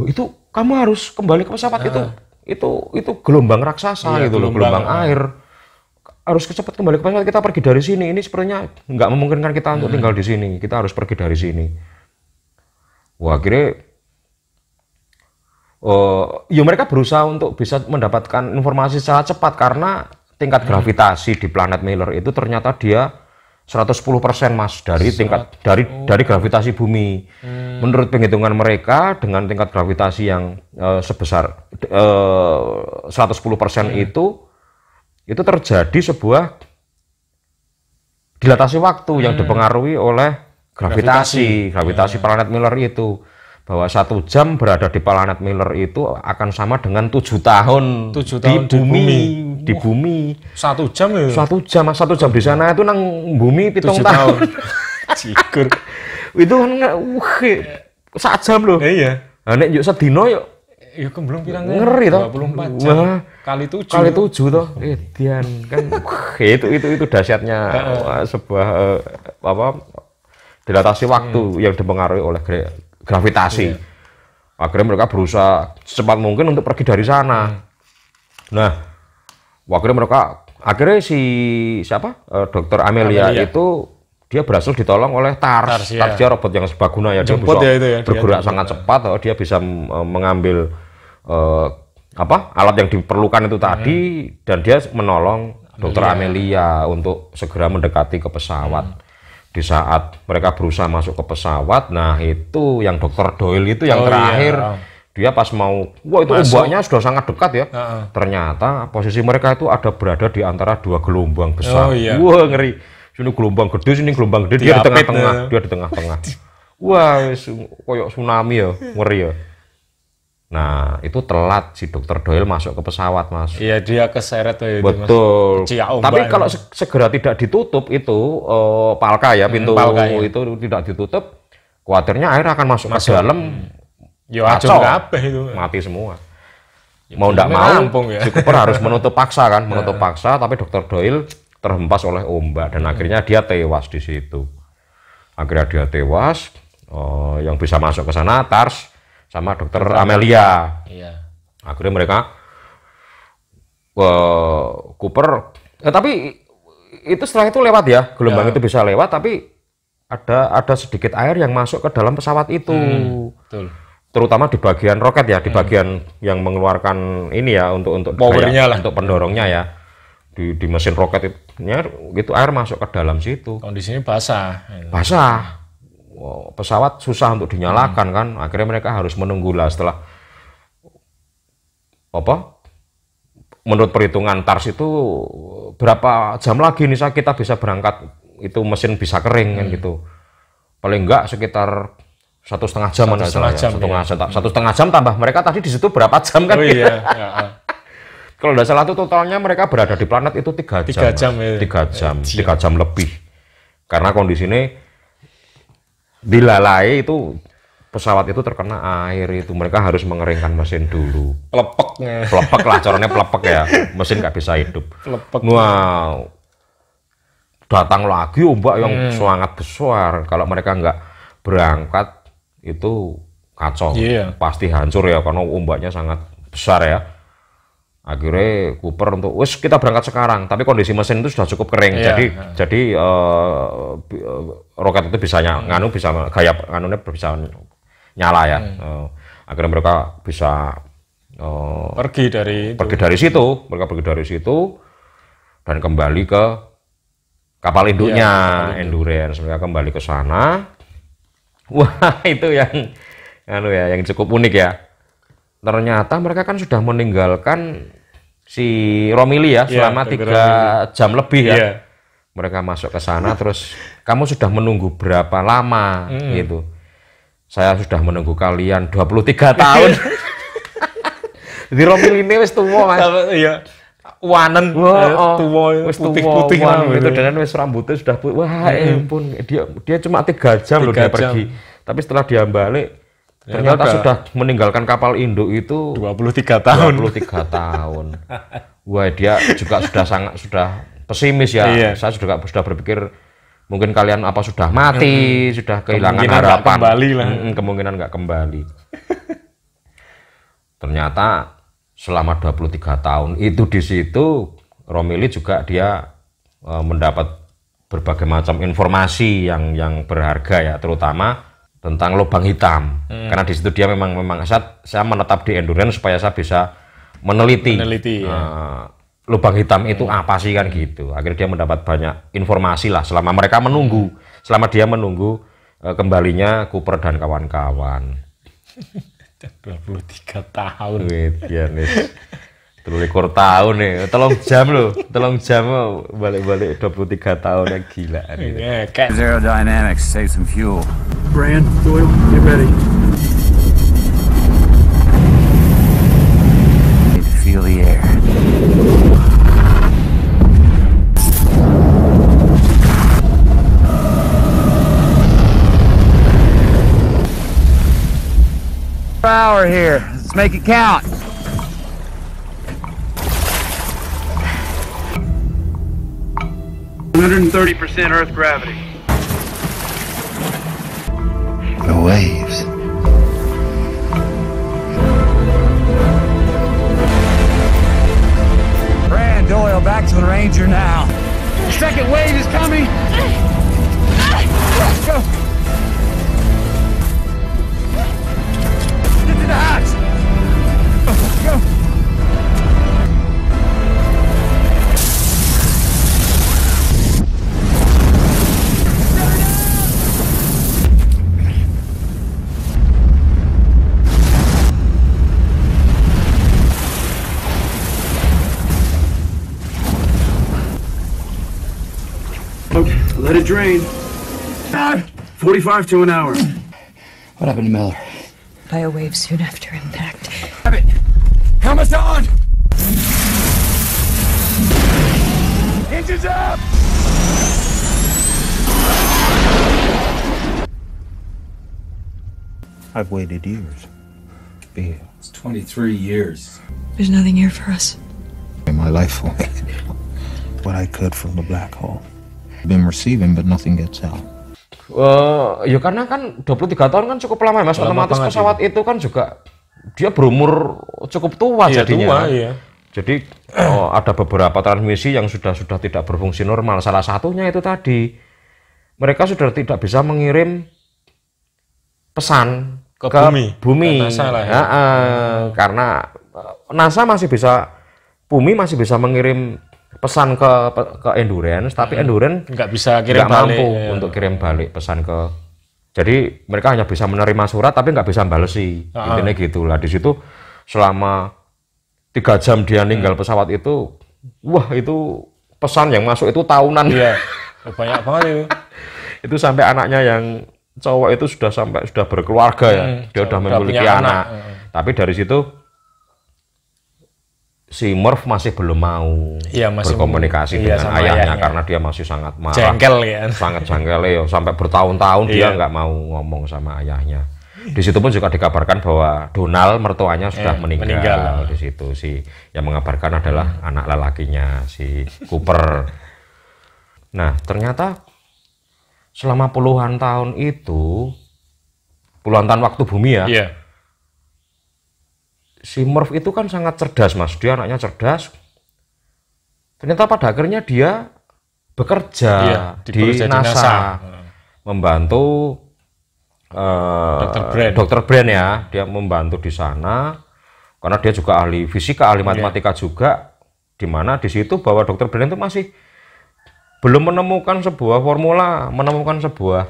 Itu kamu harus kembali ke pesawat itu gelombang raksasa gitu loh, gelombang air. Harus cepat kembali ke pesawat, kita pergi dari sini. Ini sebenarnya nggak memungkinkan kita untuk tinggal di sini. Kita harus pergi dari sini. Wah, akhirnya ya mereka berusaha untuk bisa mendapatkan informasi secara cepat karena tingkat gravitasi di planet Miller itu ternyata dia 110% Mas dari tingkat dari gravitasi bumi. Menurut penghitungan mereka dengan tingkat gravitasi yang sebesar 110% itu terjadi sebuah dilatasi waktu yang dipengaruhi oleh gravitasi planet Miller itu. Bahwa 1 jam berada di planet Miller itu akan sama dengan 7 tahun, di bumi. 1 jam ya? 1 jam di sana itu nang bumi 7 tahun. Cikur. Itu kan sak jam loh. Iya. Nah, nek yuk sedino yuk. Ya belum pirang ngeri toh. 24 jam. Wah, kali 7 toh. Dian kan itu dahsyatnya sebuah dilatasi waktu yang dipengaruhi oleh gravitasi. Akhirnya mereka berusaha secepat mungkin untuk pergi dari sana. Nah, akhirnya si Dokter Amelia itu dia berhasil ditolong oleh TARS. TARS dia robot yang serbaguna ya, dia bisa bergerak sangat cepat. Dia bisa mengambil alat yang diperlukan itu tadi, dan dia menolong Dokter Amelia untuk segera mendekati ke pesawat. Di saat mereka berusaha masuk ke pesawat, nah itu yang Dokter Doyle itu yang terakhir, dia pas mau, wah itu ombaknya sudah sangat dekat ya. Ternyata posisi mereka itu berada di antara 2 gelombang besar. Wah ngeri. Sini gelombang gede, sini gelombang gede, dia di tengah-tengah. Wah, koyok tsunami ya, ngeri ya. Nah, itu telat si Dokter Doyle masuk ke pesawat, Mas. Iya, dia keseret tuh. Betul. Tapi kalau segera tidak ditutup itu palka ya, pintu itu tidak ditutup, khawatirnya air akan masuk ke dalam. Ya acung kabeh itu. Mati semua. Mau enggak mau, si Cooper harus menutup paksa kan, tapi Dokter Doyle terhempas oleh ombak dan akhirnya dia tewas di situ. Akhirnya dia tewas. Yang bisa masuk ke sana TARS sama Dokter Amelia. Akhirnya mereka Cooper tapi itu setelah itu lewat ya, gelombang itu bisa lewat, tapi ada sedikit air yang masuk ke dalam pesawat itu. Betul. Terutama di bagian roket ya, di bagian yang mengeluarkan ini ya untuk powernya lah, untuk pendorongnya ya. Di mesin roket itu air masuk ke dalam situ. Kondisinya basah. Pesawat susah untuk dinyalakan kan, akhirnya mereka harus menunggu lah setelah menurut perhitungan TARS itu berapa jam lagi nih kita bisa berangkat, itu mesin bisa kering kan gitu, paling enggak sekitar 1,5 jam, 1,5 jam tambah mereka tadi di situ berapa jam kan. Kalau tidak salah itu totalnya mereka berada di planet itu 3 jam, 3 jam lebih, karena kondisinya dilalai itu pesawat itu terkena air itu, mereka harus mengeringkan mesin dulu. Pelepek lah, caranya pelepek ya, mesin nggak bisa hidup. Wow, datang lagi ombak yang sangat besar. Kalau mereka nggak berangkat itu kacau, pasti hancur ya, karena ombaknya sangat besar ya. Akhirnya Cooper untuk kita berangkat sekarang, tapi kondisi mesin itu sudah cukup kering, jadi roket itu bisa bisa nyala ya. Akhirnya mereka bisa pergi dari situ, dan kembali ke kapal induknya Endurance. Mereka kembali ke sana. Wah, itu yang cukup unik ya. Ternyata mereka kan sudah meninggalkan si Romilly ya selama 3 jam lebih ya. Mereka masuk ke sana, terus kamu sudah menunggu berapa lama gitu. Saya sudah menunggu kalian 23 tahun. Di Romilly ini wis tuwa, Mas. Iya. Wanen tuwa, putih-putih itu, dan wis rambutnya sudah wah ampun, dia cuma 3 jam loh dia pergi. Tapi setelah dia balik ternyata sudah meninggalkan kapal induk itu 23 tahun. Wah, dia juga sudah pesimis ya. Saya sudah berpikir mungkin kalian sudah mati, sudah kehilangan harapan. Kemungkinan nggak kembali. Ternyata selama 23 tahun itu di situ Romilly juga dia mendapat berbagai macam informasi yang berharga ya, terutama tentang lubang hitam. Karena di situ dia memang saya menetap di Endurance supaya saya bisa meneliti. lubang hitam itu apa sih kan gitu. Akhirnya dia mendapat banyak informasi lah selama mereka menunggu, selama dia menunggu kembalinya Cooper dan kawan-kawan. 23 tahun. Wih, ya nih. 23 tahun nih, 3 jam loh, 3 jam balik-balik 23 tahun ya gila. Aerodynamics, save some fuel. Brand, Doyle, get ready. Need to feel the air. Hour here. Let's make it count. %130 Earth gravity. The waves. Brand, Doyle, back to the Ranger now. The second wave is coming. Let's go. Get to the hatch. Let's go. Okay, let it drain. 45 to an hour. What happened to Miller? Biowave soon after impact. Have it. Helmets on. Engines up. I've waited years. Be here. It's 23 years. There's nothing here for us. My life away. What I could from the black hole. I've been receiving, but nothing gets out. Ya karena kan 23 tahun kan cukup lama ya Mas, otomatis pesawat itu kan juga dia berumur cukup tua jadinya. Tua, iya. Jadi ada beberapa transmisi yang sudah tidak berfungsi normal. Salah satunya itu tadi mereka sudah tidak bisa mengirim pesan ke bumi. NASA lah, ya. Karena NASA masih bisa, bumi masih bisa mengirim pesan ke Endurance, tapi Endurance nggak bisa kirim balik, mampu untuk kirim balik pesan ke. Jadi mereka hanya bisa menerima surat tapi nggak bisa balesi. Intinya gitulah. Di situ selama 3 jam dia ninggal pesawat itu, wah itu pesan yang masuk itu tahunan. Iya, banyak banget itu. Itu sampai anaknya yang cowok itu sudah berkeluarga ya, dia udah memiliki anak. Tapi dari situ si Murph masih belum mau berkomunikasi dengan ayahnya karena dia masih sangat marah, jengkel ya, sangat jengkel ya, sampai bertahun-tahun dia nggak mau ngomong sama ayahnya. Di situ pun juga dikabarkan bahwa Donald mertuanya sudah meninggal. Di situ si yang mengabarkan adalah anak lelakinya si Cooper. Nah ternyata selama puluhan tahun itu, puluhan tahun waktu bumi ya. Si Murph itu kan sangat cerdas Mas, dia anaknya cerdas. Ternyata pada akhirnya dia bekerja di NASA. Membantu Dr. Brand ya, dia membantu di sana karena dia juga ahli fisika, ahli matematika juga, di mana di situ bahwa Dr. Brand itu masih belum menemukan sebuah formula, menemukan sebuah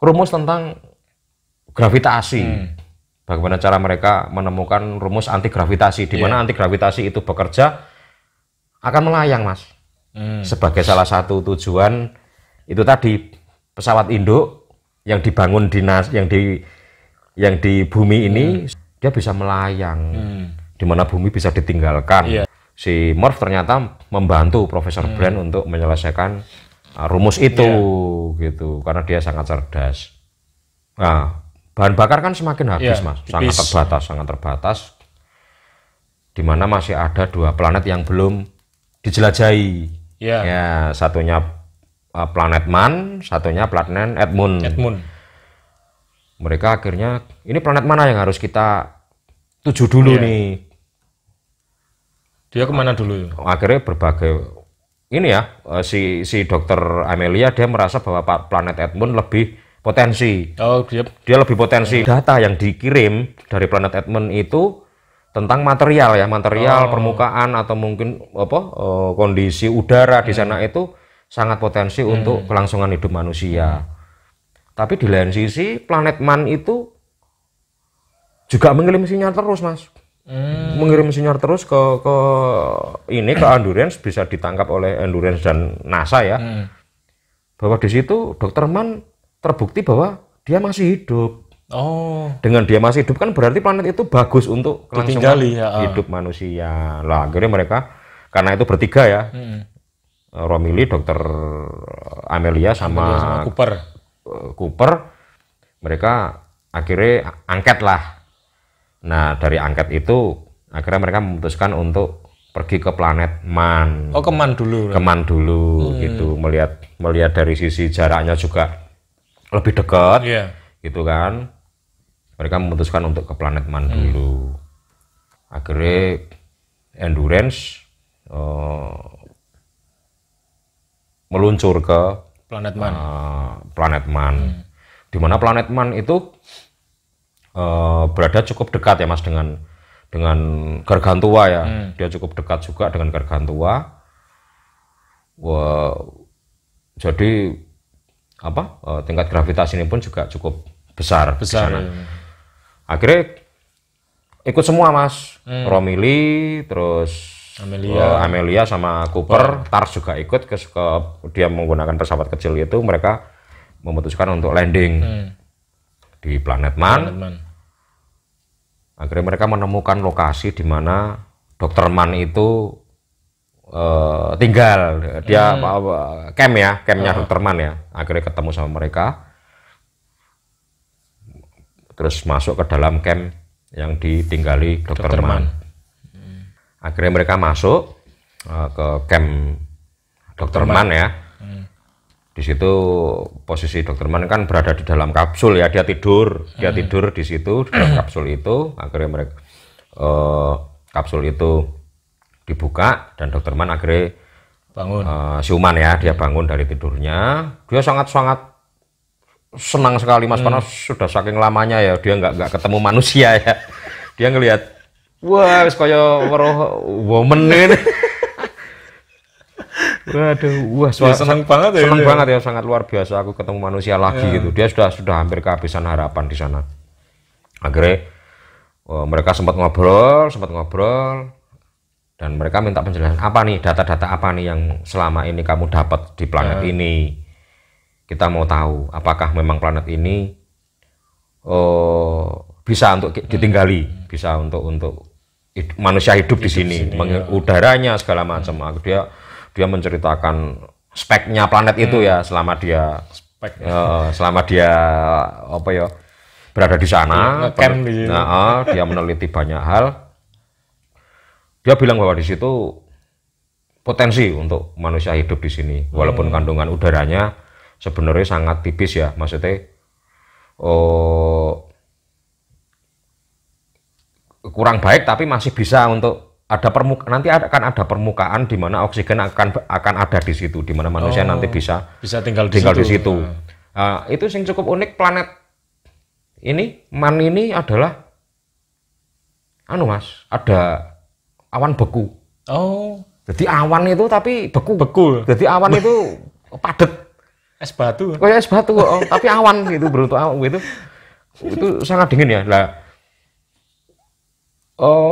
rumus tentang gravitasi. Bagaimana cara mereka menemukan rumus anti gravitasi, di mana anti gravitasi itu bekerja akan melayang Mas. Sebagai salah satu tujuan itu tadi pesawat induk yang dibangun yang di bumi ini dia bisa melayang, di mana bumi bisa ditinggalkan. Si Murph ternyata membantu Profesor Brand untuk menyelesaikan rumus itu gitu, karena dia sangat cerdas. Nah, bahan bakar kan semakin habis Mas, sangat terbatas, di mana masih ada 2 planet yang belum dijelajahi. Ya, satunya planet Man, satunya planet Edmund. Mereka akhirnya, ini planet mana yang harus kita tuju dulu nih? Dia kemana dulu? Akhirnya berbagai ini ya, si Dr. Amelia dia merasa bahwa planet Edmund lebih potensi. Dia lebih potensi. Data yang dikirim dari planet Edmund itu tentang material ya, material permukaan atau mungkin kondisi udara di sana itu sangat potensi untuk kelangsungan hidup manusia. Tapi di lain sisi planet Man itu juga mengirim sinyal terus, Mas. Mengirim sinyal terus ke Endurance, bisa ditangkap oleh Endurance dan NASA ya. Bahwa di situ Dr. Mann terbukti bahwa dia masih hidup. Dengan dia masih hidup kan berarti planet itu bagus untuk kelangsungan hidup manusia. Lah akhirnya mereka karena itu bertiga ya, Romilly, Dr. Amelia sama Cooper, mereka akhirnya angket lah. Nah dari angket itu akhirnya mereka memutuskan untuk pergi ke planet Man. Ke Man dulu. Ke Man dulu gitu, melihat dari sisi jaraknya juga lebih dekat, gitu kan. Mereka memutuskan untuk ke planet Man dulu. Akhirnya Endurance meluncur ke planet Man. Di mana planet Man itu berada cukup dekat ya Mas dengan Gargantua ya. Dia cukup dekat juga dengan Gargantua. Jadi tingkat gravitasi ini pun juga cukup besar di sana. Akhirnya ikut semua Mas, Romilly, terus Amelia sama Cooper, Tars juga ikut dia menggunakan pesawat kecil itu. Mereka memutuskan untuk landing di planet Man. Akhirnya mereka menemukan lokasi di mana Dr. Mann itu tinggal. Dia campnya Dr. Mann ya. Akhirnya ketemu sama mereka, terus masuk ke dalam camp yang ditinggali Dr. Mann. Akhirnya mereka masuk ke camp Dr. Mann ya. Di situ posisi Dr. Mann kan berada di dalam kapsul ya, dia tidur di situ di dalam kapsul itu. Akhirnya mereka kapsul itu dibuka dan Dr. Mann akhirnya bangun. Siuman ya, dia bangun dari tidurnya. Dia sangat senang sekali Mas, karena sudah saking lamanya ya dia nggak ketemu manusia ya. Dia ngelihat, wah kaya weruh woman ini. Waduh, senang banget ya. Senang banget ya, sangat luar biasa aku ketemu manusia lagi gitu. Dia sudah hampir kehabisan harapan di sana. Akhirnya mereka sempat ngobrol dan mereka minta penjelasan, apa nih data-data apa nih yang selama ini kamu dapat di planet ini. Kita mau tahu apakah memang planet ini bisa untuk ditinggali, bisa untuk manusia hidup di sini, udaranya segala macam. Dia menceritakan speknya planet itu ya, selama dia berada di sana, dia meneliti banyak hal. Dia bilang bahwa di situ potensi untuk manusia hidup di sini, walaupun kandungan udaranya sebenarnya sangat tipis ya, maksudnya kurang baik, tapi masih bisa untuk ada nanti akan ada permukaan di mana oksigen akan ada di situ, di mana manusia nanti bisa tinggal di situ. Itu yang cukup unik planet ini Man ini adalah Mas, ada awan beku. Jadi awan itu tapi beku. Jadi awan itu padat. Es batu. Kayak es batu, tapi awan gitu, beruntuk awan gitu. Itu sangat dingin ya. Lah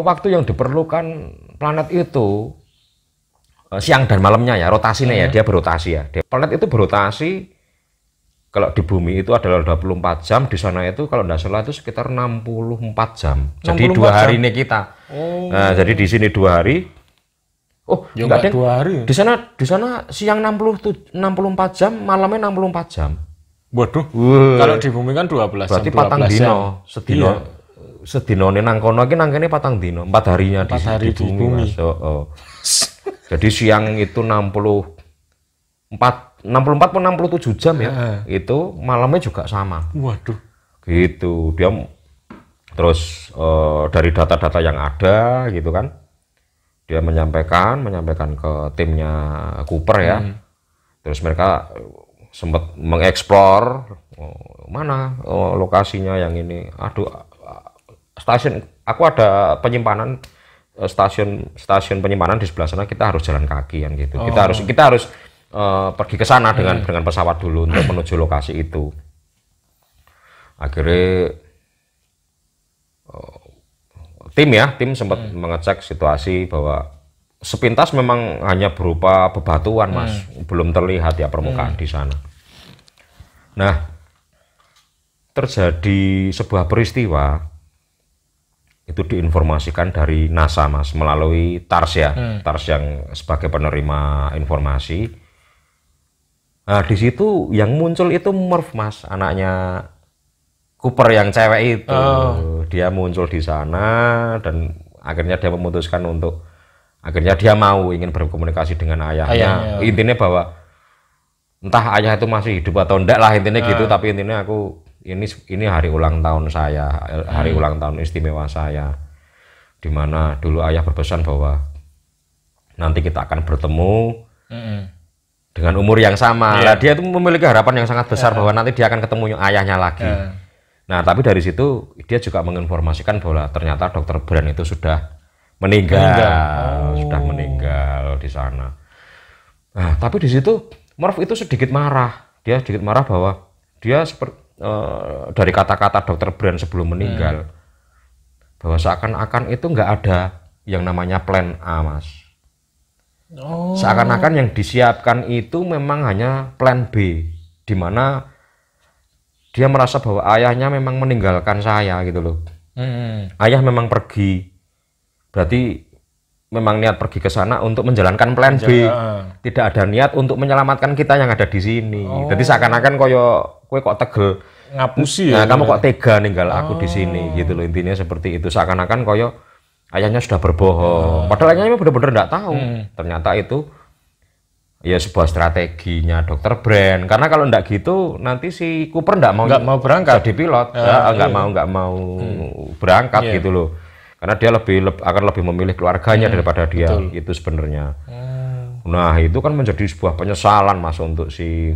waktu yang diperlukan planet itu siang dan malamnya ya, rotasinya ya, dia berotasi ya. Planet itu berotasi, kalau di bumi itu adalah 24 jam, di sana itu kalau tidak salah itu sekitar 64 jam. Jadi 2 hari ini kita. Nah, jadi di sini 2 hari. Enggak 2 hari. Di sana siang 64 jam, malamnya 64 jam. Waduh. Kalau di bumi kan 12 jam. Berarti patang dino, sedino nang kono iki nangkene patang dino, 4 harinya di bumi. Jadi siang itu 64 pun 67 jam ya. Itu malamnya juga sama. Waduh. Gitu. Dia terus dari data-data yang ada gitu kan. Dia menyampaikan ke timnya Cooper ya. Terus mereka sempat mengeksplor mana lokasinya yang ini. Aduh, aku ada penyimpanan stasiun penyimpanan di sebelah sana, kita harus jalan kaki kan gitu. Kita harus pergi ke sana dengan pesawat dulu untuk menuju lokasi itu. Akhirnya tim sempat mengecek situasi bahwa sepintas memang hanya berupa bebatuan, Mas. Belum terlihat ya permukaan di sana. Nah, terjadi sebuah peristiwa itu diinformasikan dari NASA, Mas, melalui TARS ya. TARS yang sebagai penerima informasi. Nah, di situ yang muncul itu Murph, Mas, anaknya Cooper yang cewek itu. Dia muncul di sana dan akhirnya dia memutuskan untuk dia ingin berkomunikasi dengan ayahnya. Intinya bahwa entah ayah itu masih hidup atau enggak lah, intinya gitu, tapi intinya ini hari ulang tahun saya, hari ulang tahun istimewa saya, dimana dulu ayah berpesan bahwa nanti kita akan bertemu dengan umur yang sama. Nah, dia itu memiliki harapan yang sangat besar bahwa nanti dia akan ketemu ayahnya lagi. Nah, tapi dari situ dia juga menginformasikan bahwa ternyata Dr. Brand itu sudah meninggal. Sudah meninggal di sana. Nah, tapi di situ Murph itu sedikit marah. Dia sedikit marah bahwa dia dari kata-kata Dr. Brand sebelum meninggal, bahwa seakan-akan itu nggak ada yang namanya plan A, Mas. Seakan-akan yang disiapkan itu memang hanya plan B, di mana dia merasa bahwa ayahnya memang meninggalkan saya gitu loh. Ayah memang pergi, berarti memang niat pergi ke sana untuk menjalankan plan B. Tidak ada niat untuk menyelamatkan kita yang ada di sini. Jadi seakan-akan kowe kok tegel ngapusi ya. Nah, kamu kok tega ninggal aku di sini gitu loh. Intinya seperti itu. Seakan-akan koyo ayahnya sudah berbohong. Padahal ayahnya benar-benar enggak tahu. Ternyata itu ya sebuah strateginya Dr. Brand. Karena kalau enggak gitu nanti si Cooper enggak mau berangkat jadi pilot. Enggak mau berangkat gitu loh. Karena dia akan lebih memilih keluarganya daripada dia. Itu sebenarnya. Nah, itu kan menjadi sebuah penyesalan, Mas, untuk si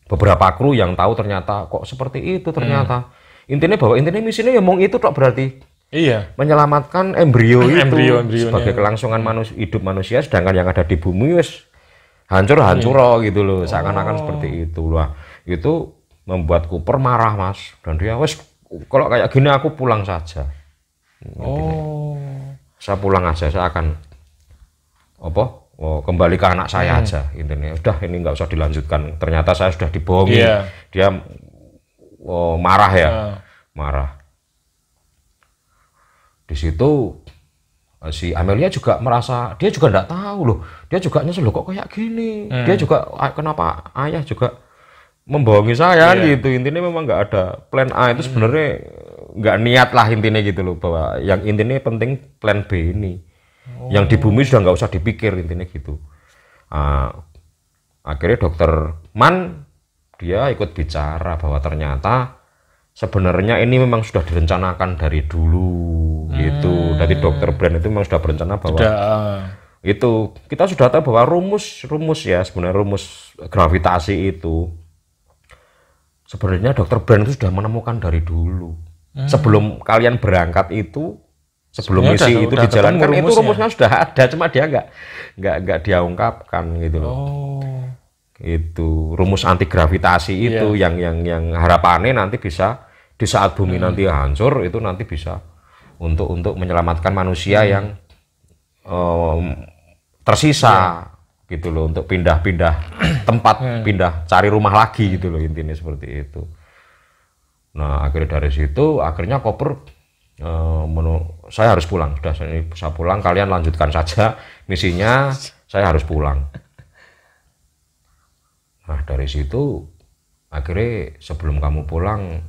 beberapa kru yang tahu ternyata kok seperti itu ternyata. Intinya misinya ya mau itu tok berarti. Iya. Menyelamatkan embrio itu sebagai kelangsungan hidup manusia, sedangkan yang ada di bumi wis hancur gitu loh. Seakan-akan seperti itu lah. Itu membuat Cooper marah, Mas, dan dia wes kalau kayak gini aku pulang saja. Saya pulang aja, saya akan kembali ke anak saya aja. Intinya udah ini nggak usah dilanjutkan. Ternyata saya sudah dibohongi. Dia marah ya, marah. Di situ si Amelia juga merasa, dia juga nggak tahu loh, dia juga nyesel loh kok kayak gini. Dia juga kenapa ayah juga membohongi saya gitu. Intinya memang nggak ada plan A itu sebenarnya nggak niat lah intinya gitu loh, bahwa yang intinya penting plan B ini. Yang di bumi sudah nggak usah dipikir intinya gitu. Akhirnya Dokter Mann dia ikut bicara bahwa ternyata sebenarnya ini memang sudah direncanakan dari dulu gitu. Dari Dr. Brand itu memang sudah berencana bahwa itu kita sudah tahu bahwa rumus ya, sebenarnya rumus gravitasi itu sebenarnya Dr. Brand itu sudah menemukan dari dulu. Sebelum kalian berangkat itu, sebelum misi itu dijalankan itu rumusnya sudah ada, cuma dia nggak dia ungkapkan gitu loh. Itu rumus anti gravitasi itu yang harapannya nanti bisa di saat bumi nanti hancur itu nanti bisa untuk menyelamatkan manusia yang tersisa gitu loh, untuk pindah-pindah tempat, pindah cari rumah lagi gitu loh, intinya seperti itu. Nah, akhirnya dari situ akhirnya Cooper saya harus pulang, sudah saya pulang, kalian lanjutkan saja misinya, saya harus pulang. Nah, dari situ akhirnya sebelum kamu pulang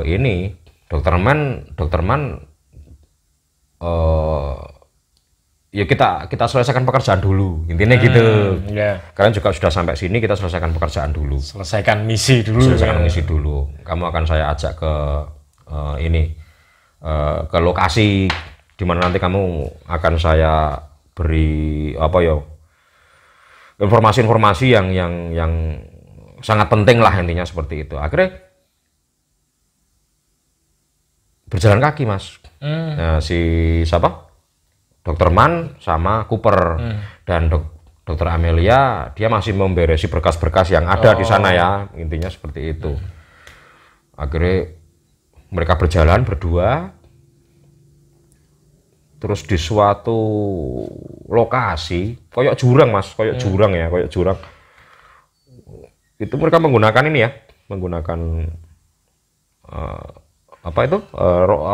ini Dr. Mann ya kita selesaikan pekerjaan dulu, intinya gitu. Kalian juga sudah sampai sini, kita selesaikan pekerjaan dulu, selesaikan misi dulu. Kamu akan saya ajak ke ke lokasi di mana nanti kamu akan saya beri informasi yang sangat penting lah, intinya seperti itu. Akhirnya berjalan kaki, Mas. Nah, si siapa? Dr. Mann sama Cooper dan Dr. Amelia dia masih memberesi berkas-berkas yang ada di sana ya, intinya seperti itu. Akhirnya mereka berjalan berdua, terus di suatu lokasi, kayak jurang Mas, kayak jurang ya, kayak jurang. Itu mereka menggunakan ini ya, menggunakan apa itu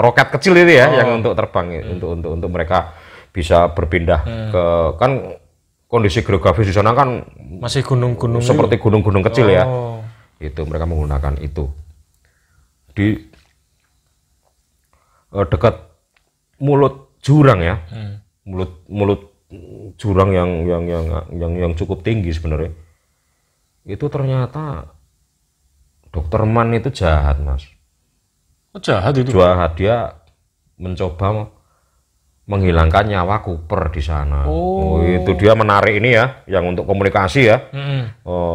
roket kecil itu ya, yang untuk terbang, untuk mereka bisa berpindah ke, kan kondisi geografis di sana kan masih gunung-gunung seperti gunung-gunung kecil ya. Itu mereka menggunakan itu di dekat mulut jurang ya, mulut jurang yang cukup tinggi sebenarnya. Itu ternyata Dr. Mann itu jahat, Mas. Jahat itu? Jahat, dia mencoba menghilangkan nyawa Cooper di sana. Itu dia menarik ini ya, yang untuk komunikasi ya.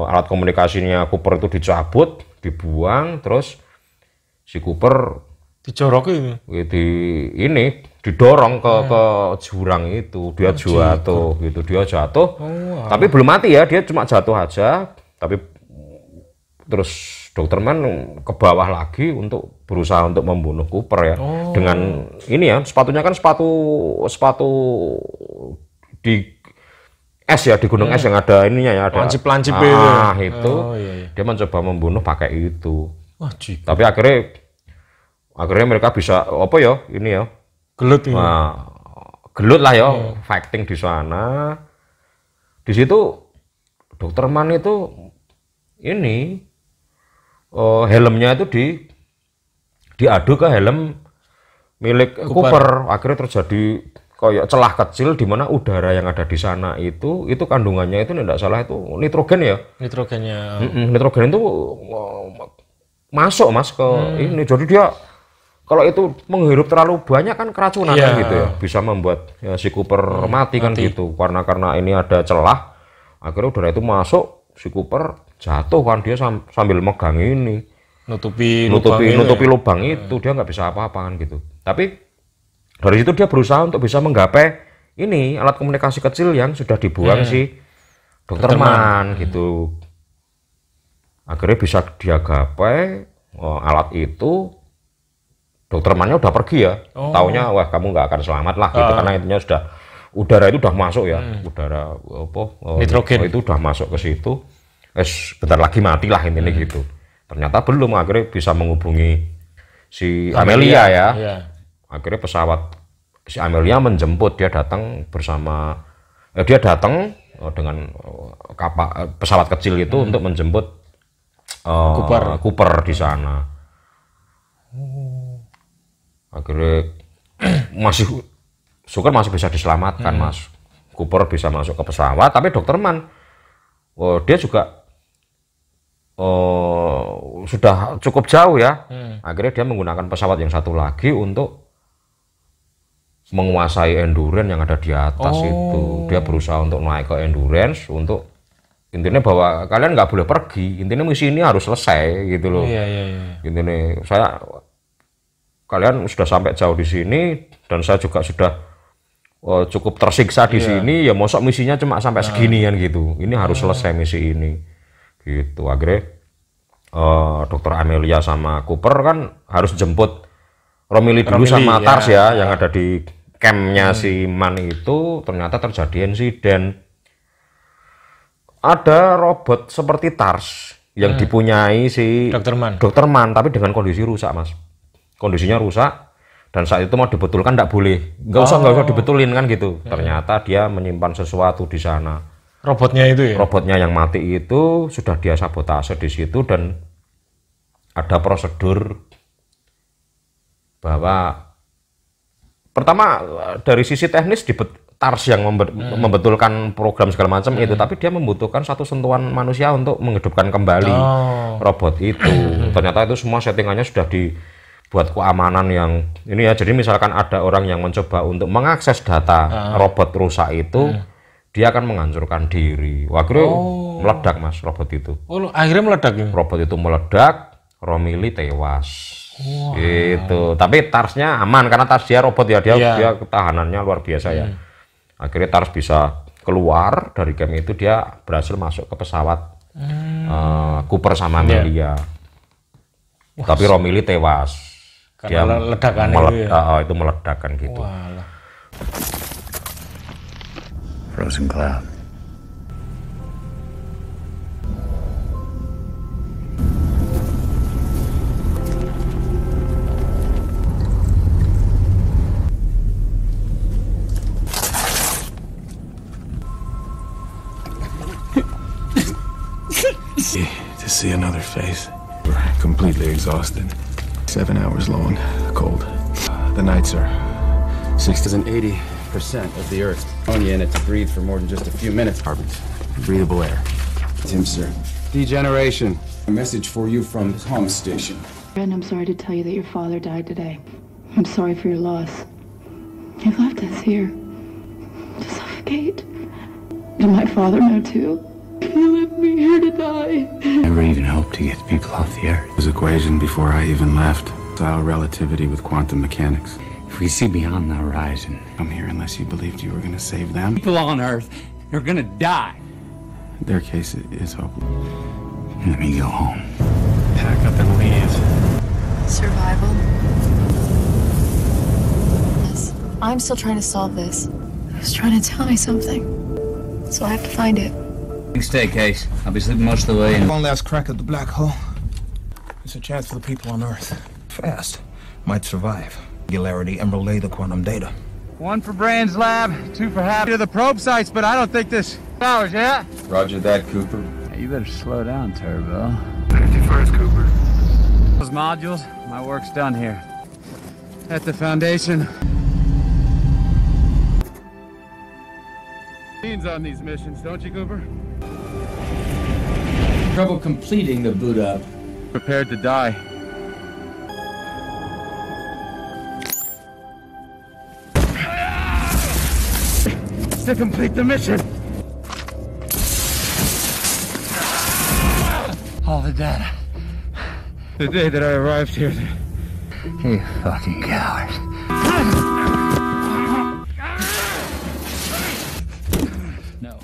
Alat komunikasinya Cooper itu dicabut, dibuang, terus si Cooper dijoroki ini didorong ke jurang itu, dia jatuh gitu, dia jatuh. Tapi belum mati ya, dia cuma jatuh aja. Tapi terus Dr. Mann ke bawah lagi untuk berusaha untuk membunuh Cooper ya. Dengan ini ya, sepatunya kan sepatu di es ya, di gunung es yang ada ininya ya, ada lancip-lancip itu. Iya. Dia mencoba membunuh pakai itu. Wajib. Tapi akhirnya mereka bisa apa ya, ini ya. Gelut ini. Gelut lah ya, fighting di sana. Di situ Dr. Mann itu ini helmnya itu diadu ke helm milik Cooper. Akhirnya terjadi kayak celah kecil di mana udara yang ada di sana itu kandungannya itu tidak salah itu nitrogen ya. Nitrogennya. Nitrogen itu masuk Mas ke ini. Jadi dia kalau itu menghirup terlalu banyak kan keracunan kan gitu ya. Bisa membuat ya, si Cooper mati kan gitu. Karena ini ada celah. Akhirnya udara itu masuk, si Cooper jatuh kan, dia sambil megang ini nutupi lubang itu dia nggak bisa apa-apa kan gitu. Tapi dari situ dia berusaha untuk bisa menggapai ini alat komunikasi kecil yang sudah dibuang si Dr. Mann gitu. Akhirnya bisa dia gapai alat itu. Dr. Mann-nya udah pergi ya, taunya wah kamu nggak akan selamat lah gitu, karena intinya sudah udara itu udah masuk ya, udara nitrogen itu udah masuk ke situ. Bentar lagi mati lah intinya gitu. Ternyata belum, akhirnya bisa menghubungi si Amelia ya. Akhirnya si Amelia menjemput, dia datang dengan pesawat kecil itu untuk menjemput Cooper di sana. Akhirnya masih bisa diselamatkan Mas. Cooper bisa masuk ke pesawat, tapi Dr. Mann dia juga sudah cukup jauh ya. Akhirnya dia menggunakan pesawat yang satu lagi untuk menguasai Endurance yang ada di atas itu. Dia berusaha untuk naik ke Endurance, untuk intinya bahwa kalian nggak boleh pergi, intinya misi ini harus selesai gitu loh. Intinya kalian sudah sampai jauh di sini dan saya juga sudah cukup tersiksa di sini, ya mosok misinya cuma sampai seginian gitu. Ini harus selesai misi ini gitu. Akhirnya Dr. Amelia sama Cooper kan harus jemput Romilly dulu sama Tars ya, yang ada di campnya si Mann itu. Ternyata terjadi insiden, ada robot seperti Tars yang dipunyai si Dr. Mann, tapi dengan kondisi rusak Mas. Kondisinya rusak, dan saat itu mau dibetulkan nggak boleh, nggak usah dibetulin kan gitu. Ternyata dia menyimpan sesuatu di sana. Robotnya itu ya? Robotnya yang mati itu sudah dia sabotase di situ, dan ada prosedur bahwa pertama dari sisi teknis Tars yang membetulkan program segala macam itu, tapi dia membutuhkan satu sentuhan manusia untuk menghidupkan kembali robot itu. Ternyata itu semua settingannya sudah dibuat keamanan yang ini ya. Jadi misalkan ada orang yang mencoba untuk mengakses data robot rusak itu, dia akan menghancurkan diri. Akhirnya meledak Mas robot itu. Akhirnya meledak ya? Robot itu meledak, Romilly tewas. Gitu. Tapi Tarsnya aman karena Tars dia robot ya, dia ketahanannya luar biasa ya. Akhirnya Tars bisa keluar dari camp itu, dia berhasil masuk ke pesawat Cooper sama Amelia. Tapi Romilly tewas. Karena ledakan itu meledakkan gitu. Frozen cloud. To see another face. We're completely exhausted. 7 hours long, cold. The nights are 60 and 80% of the Earth. Ammonia in it to breathe for more than just a few minutes. Carbon, breathable air. Tim, sir. Degeneration. A message for you from the comm station. And I'm sorry to tell you that your father died today. I'm sorry for your loss. You left us here to suffocate. Did my father know too? You left me here to die. Never even hoped to get people off the Earth. It was equation before I even left. Style relativity with quantum mechanics. If we see beyond the horizon, Come here unless you believed you were going to save them. people on Earth are gonna die. Their case is hopeless. Let me go home. Pack up and leave. Survival. Yes. I'm still trying to solve this. It was trying to tell me something. So I have to find it. You stay, Case. I'll be sleeping most of the way. One last crack at the black hole. It's a chance for the people on Earth. Fast. Might survive. Regularity and relay the quantum data. 1 for Brand's lab, 2 for half to the probe sites, but I don't think this hours, yeah? Roger that, Cooper. Hey, you better slow down, Turbo. 51st, Cooper. Those modules, my work's done here. At the Foundation. Scenes on these missions, don't you, Cooper? Trouble completing the boot up. Prepared to die. To complete the mission. All the data. The day that I arrived here. You fucking coward. No.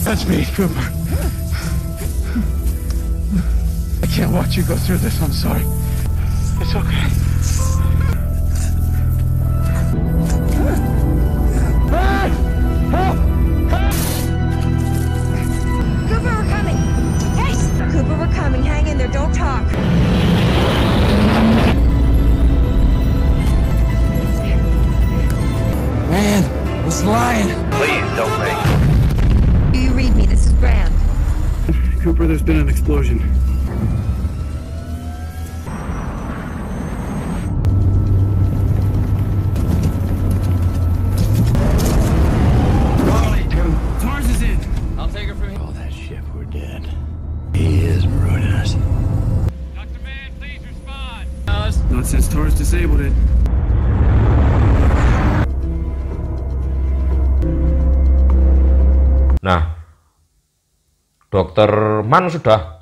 That's me, Cooper. I can't watch you go through this, I'm sorry. It's okay. Cooper, we're coming. Hey, Cooper, we're coming. Hang in there. Don't talk. Man, what's lying? Please don't make. Do you read me? This is Brand. Cooper, there's been an explosion. Mars is in. I'll take her from here. All that shit, we're dead. He is ruining us. Dr. Man, please respond. Not since Taurus disabled it. Nah, Dokter Mann sudah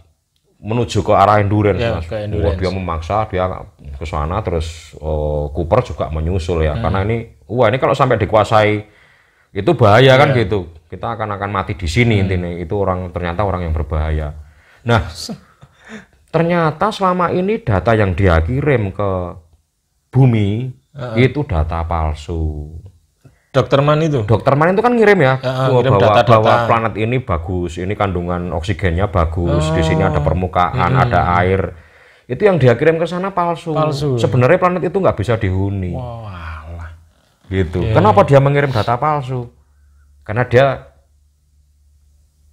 menuju ke arah Endurance, Ya, Mas. ke Endurance. Dia memaksa dia ke sana, terus Cooper juga menyusul ya. Karena ini kalau sampai dikuasai itu bahaya kan gitu. Kita akan mati di sini intinya. Itu ternyata orang yang berbahaya. Nah, ternyata selama ini data yang dia kirim ke bumi itu data palsu. Dokter Mann itu kan ngirim ya, ngirim bahwa data-data. planet ini bagus, ini kandungan oksigennya bagus, di sini ada permukaan, ada air. Itu yang dia kirim ke sana palsu. Sebenarnya planet itu nggak bisa dihuni. Gitu. Kenapa dia mengirim data palsu? Karena dia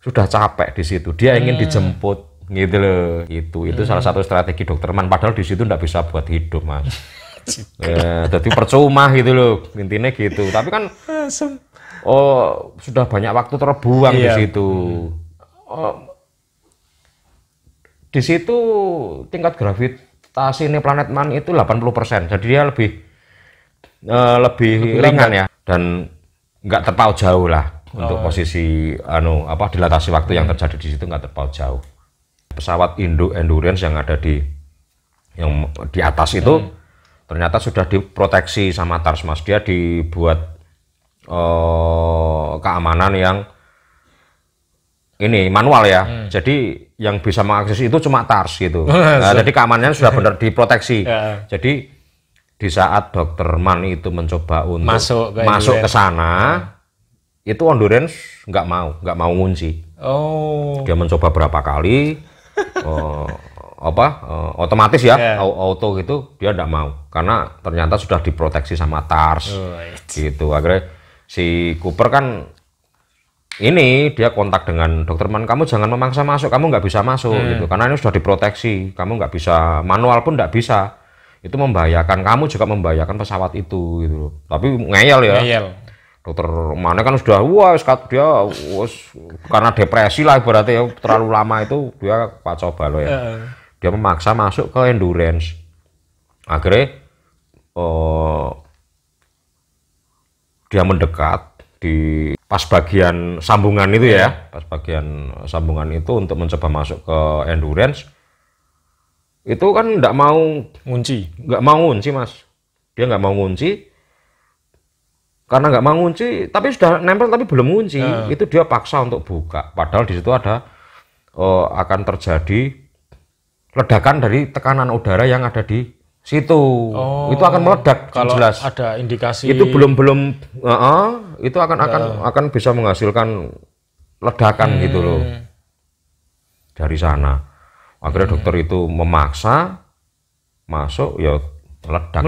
sudah capek di situ. Dia ingin dijemput, gitu loh. Itu salah satu strategi Dokter Mann. Padahal di situ nggak bisa buat hidup, Mas. Ya, jadi percuma gitu loh, intinya gitu. Tapi kan sudah banyak waktu terbuang di situ. Di situ tingkat gravitasi ini planet Mann itu 80%. Jadi dia lebih ringan ya, dan nggak terpaut jauh lah. untuk posisi dilatasi waktu yang terjadi di situ nggak terpaut jauh. Pesawat Indo Endurance yang ada di atas itu ternyata sudah diproteksi sama TARS, Mas. Dia dibuat keamanan yang ini manual ya. Jadi yang bisa mengakses itu cuma TARS gitu. Nah, jadi keamanannya sudah benar diproteksi. Jadi di saat Dr. Man itu mencoba untuk masuk ke sana, itu Endurance nggak mau ngunci. Dia mencoba berapa kali, otomatis ya, auto gitu dia nggak mau, karena ternyata sudah diproteksi sama TARS. Gitu. Akhirnya si Cooper kan dia kontak dengan Dr. Man, kamu jangan memaksa masuk, kamu nggak bisa masuk gitu, karena ini sudah diproteksi, kamu nggak bisa, manual pun nggak bisa. Itu membahayakan, kamu juga membahayakan pesawat itu gitu. Tapi ngeyel ya. Dokter Mane kan sudah dia karena depresi lah berarti ya, terlalu lama itu dia kacau balau ya. Dia memaksa masuk ke Endurance. Akhirnya dia mendekat di pas bagian sambungan itu ya. Pas bagian sambungan itu untuk mencoba masuk ke Endurance. Itu kan nggak mau ngunci, Mas. Dia nggak mau ngunci, karena nggak mau ngunci, tapi sudah nempel tapi belum ngunci. Itu dia paksa untuk buka. Padahal di situ ada akan terjadi ledakan dari tekanan udara yang ada di situ. Itu akan meledak, kalau jelas. Ada indikasi. Itu itu akan bisa menghasilkan ledakan gitu loh dari sana. Akhirnya dokter itu memaksa masuk, ya meledak.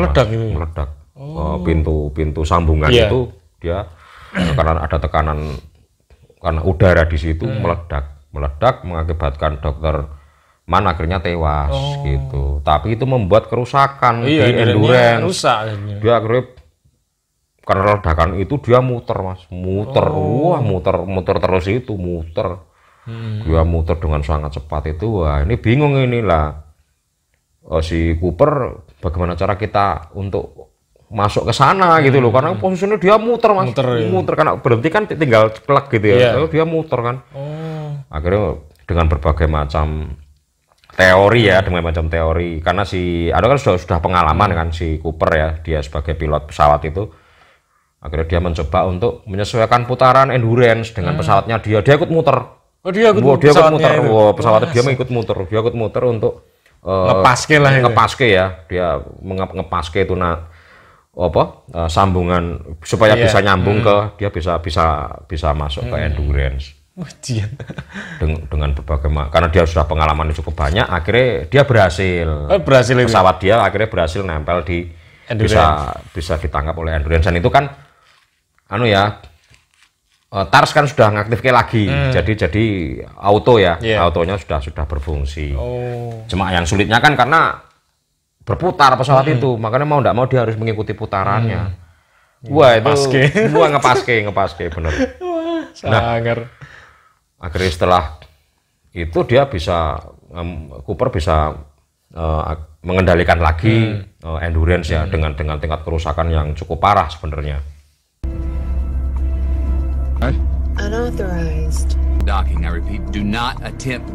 Pintu sambungan itu dia karena ada tekanan, karena udara di situ meledak mengakibatkan Dr. Man akhirnya tewas gitu. Tapi itu membuat kerusakan di Endurance. Dia akhirnya karena ledakan itu dia muter, Mas, muter terus itu muter. Dia muter dengan sangat cepat itu. Wah, ini bingung inilah si Cooper, bagaimana cara kita untuk masuk ke sana gitu loh, karena posisinya dia muter, Mas, muter karena berhenti kan tinggal klek gitu ya. Dia muter kan. Akhirnya dengan berbagai macam teori ya, karena ada kan sudah pengalaman kan si Cooper ya, dia sebagai pilot pesawat itu. Akhirnya dia mencoba untuk menyesuaikan putaran Endurance dengan pesawatnya dia ikut muter. Dia ikut muter. Pesawat dia ikut muter. Dia ikut muter untuk ngepaske ya. Dia ngepaske itu sambungan supaya bisa nyambung ke dia bisa masuk ke Endurance. Dengan berbagai karena dia sudah pengalaman cukup banyak, akhirnya dia berhasil. Pesawat dia akhirnya berhasil nempel di bisa ditangkap oleh Endurance. Dan itu kan TARS kan sudah ngaktifkan lagi, jadi auto ya, autonya sudah berfungsi. Cuma yang sulitnya kan karena berputar pesawat itu, makanya mau nggak mau dia harus mengikuti putarannya. Wah itu, ngepaske bener. Akhirnya setelah itu dia Cooper bisa mengendalikan lagi Endurance ya dengan tingkat kerusakan yang cukup parah sebenarnya. Unauthorized. Docking, I repeat, do not attempt.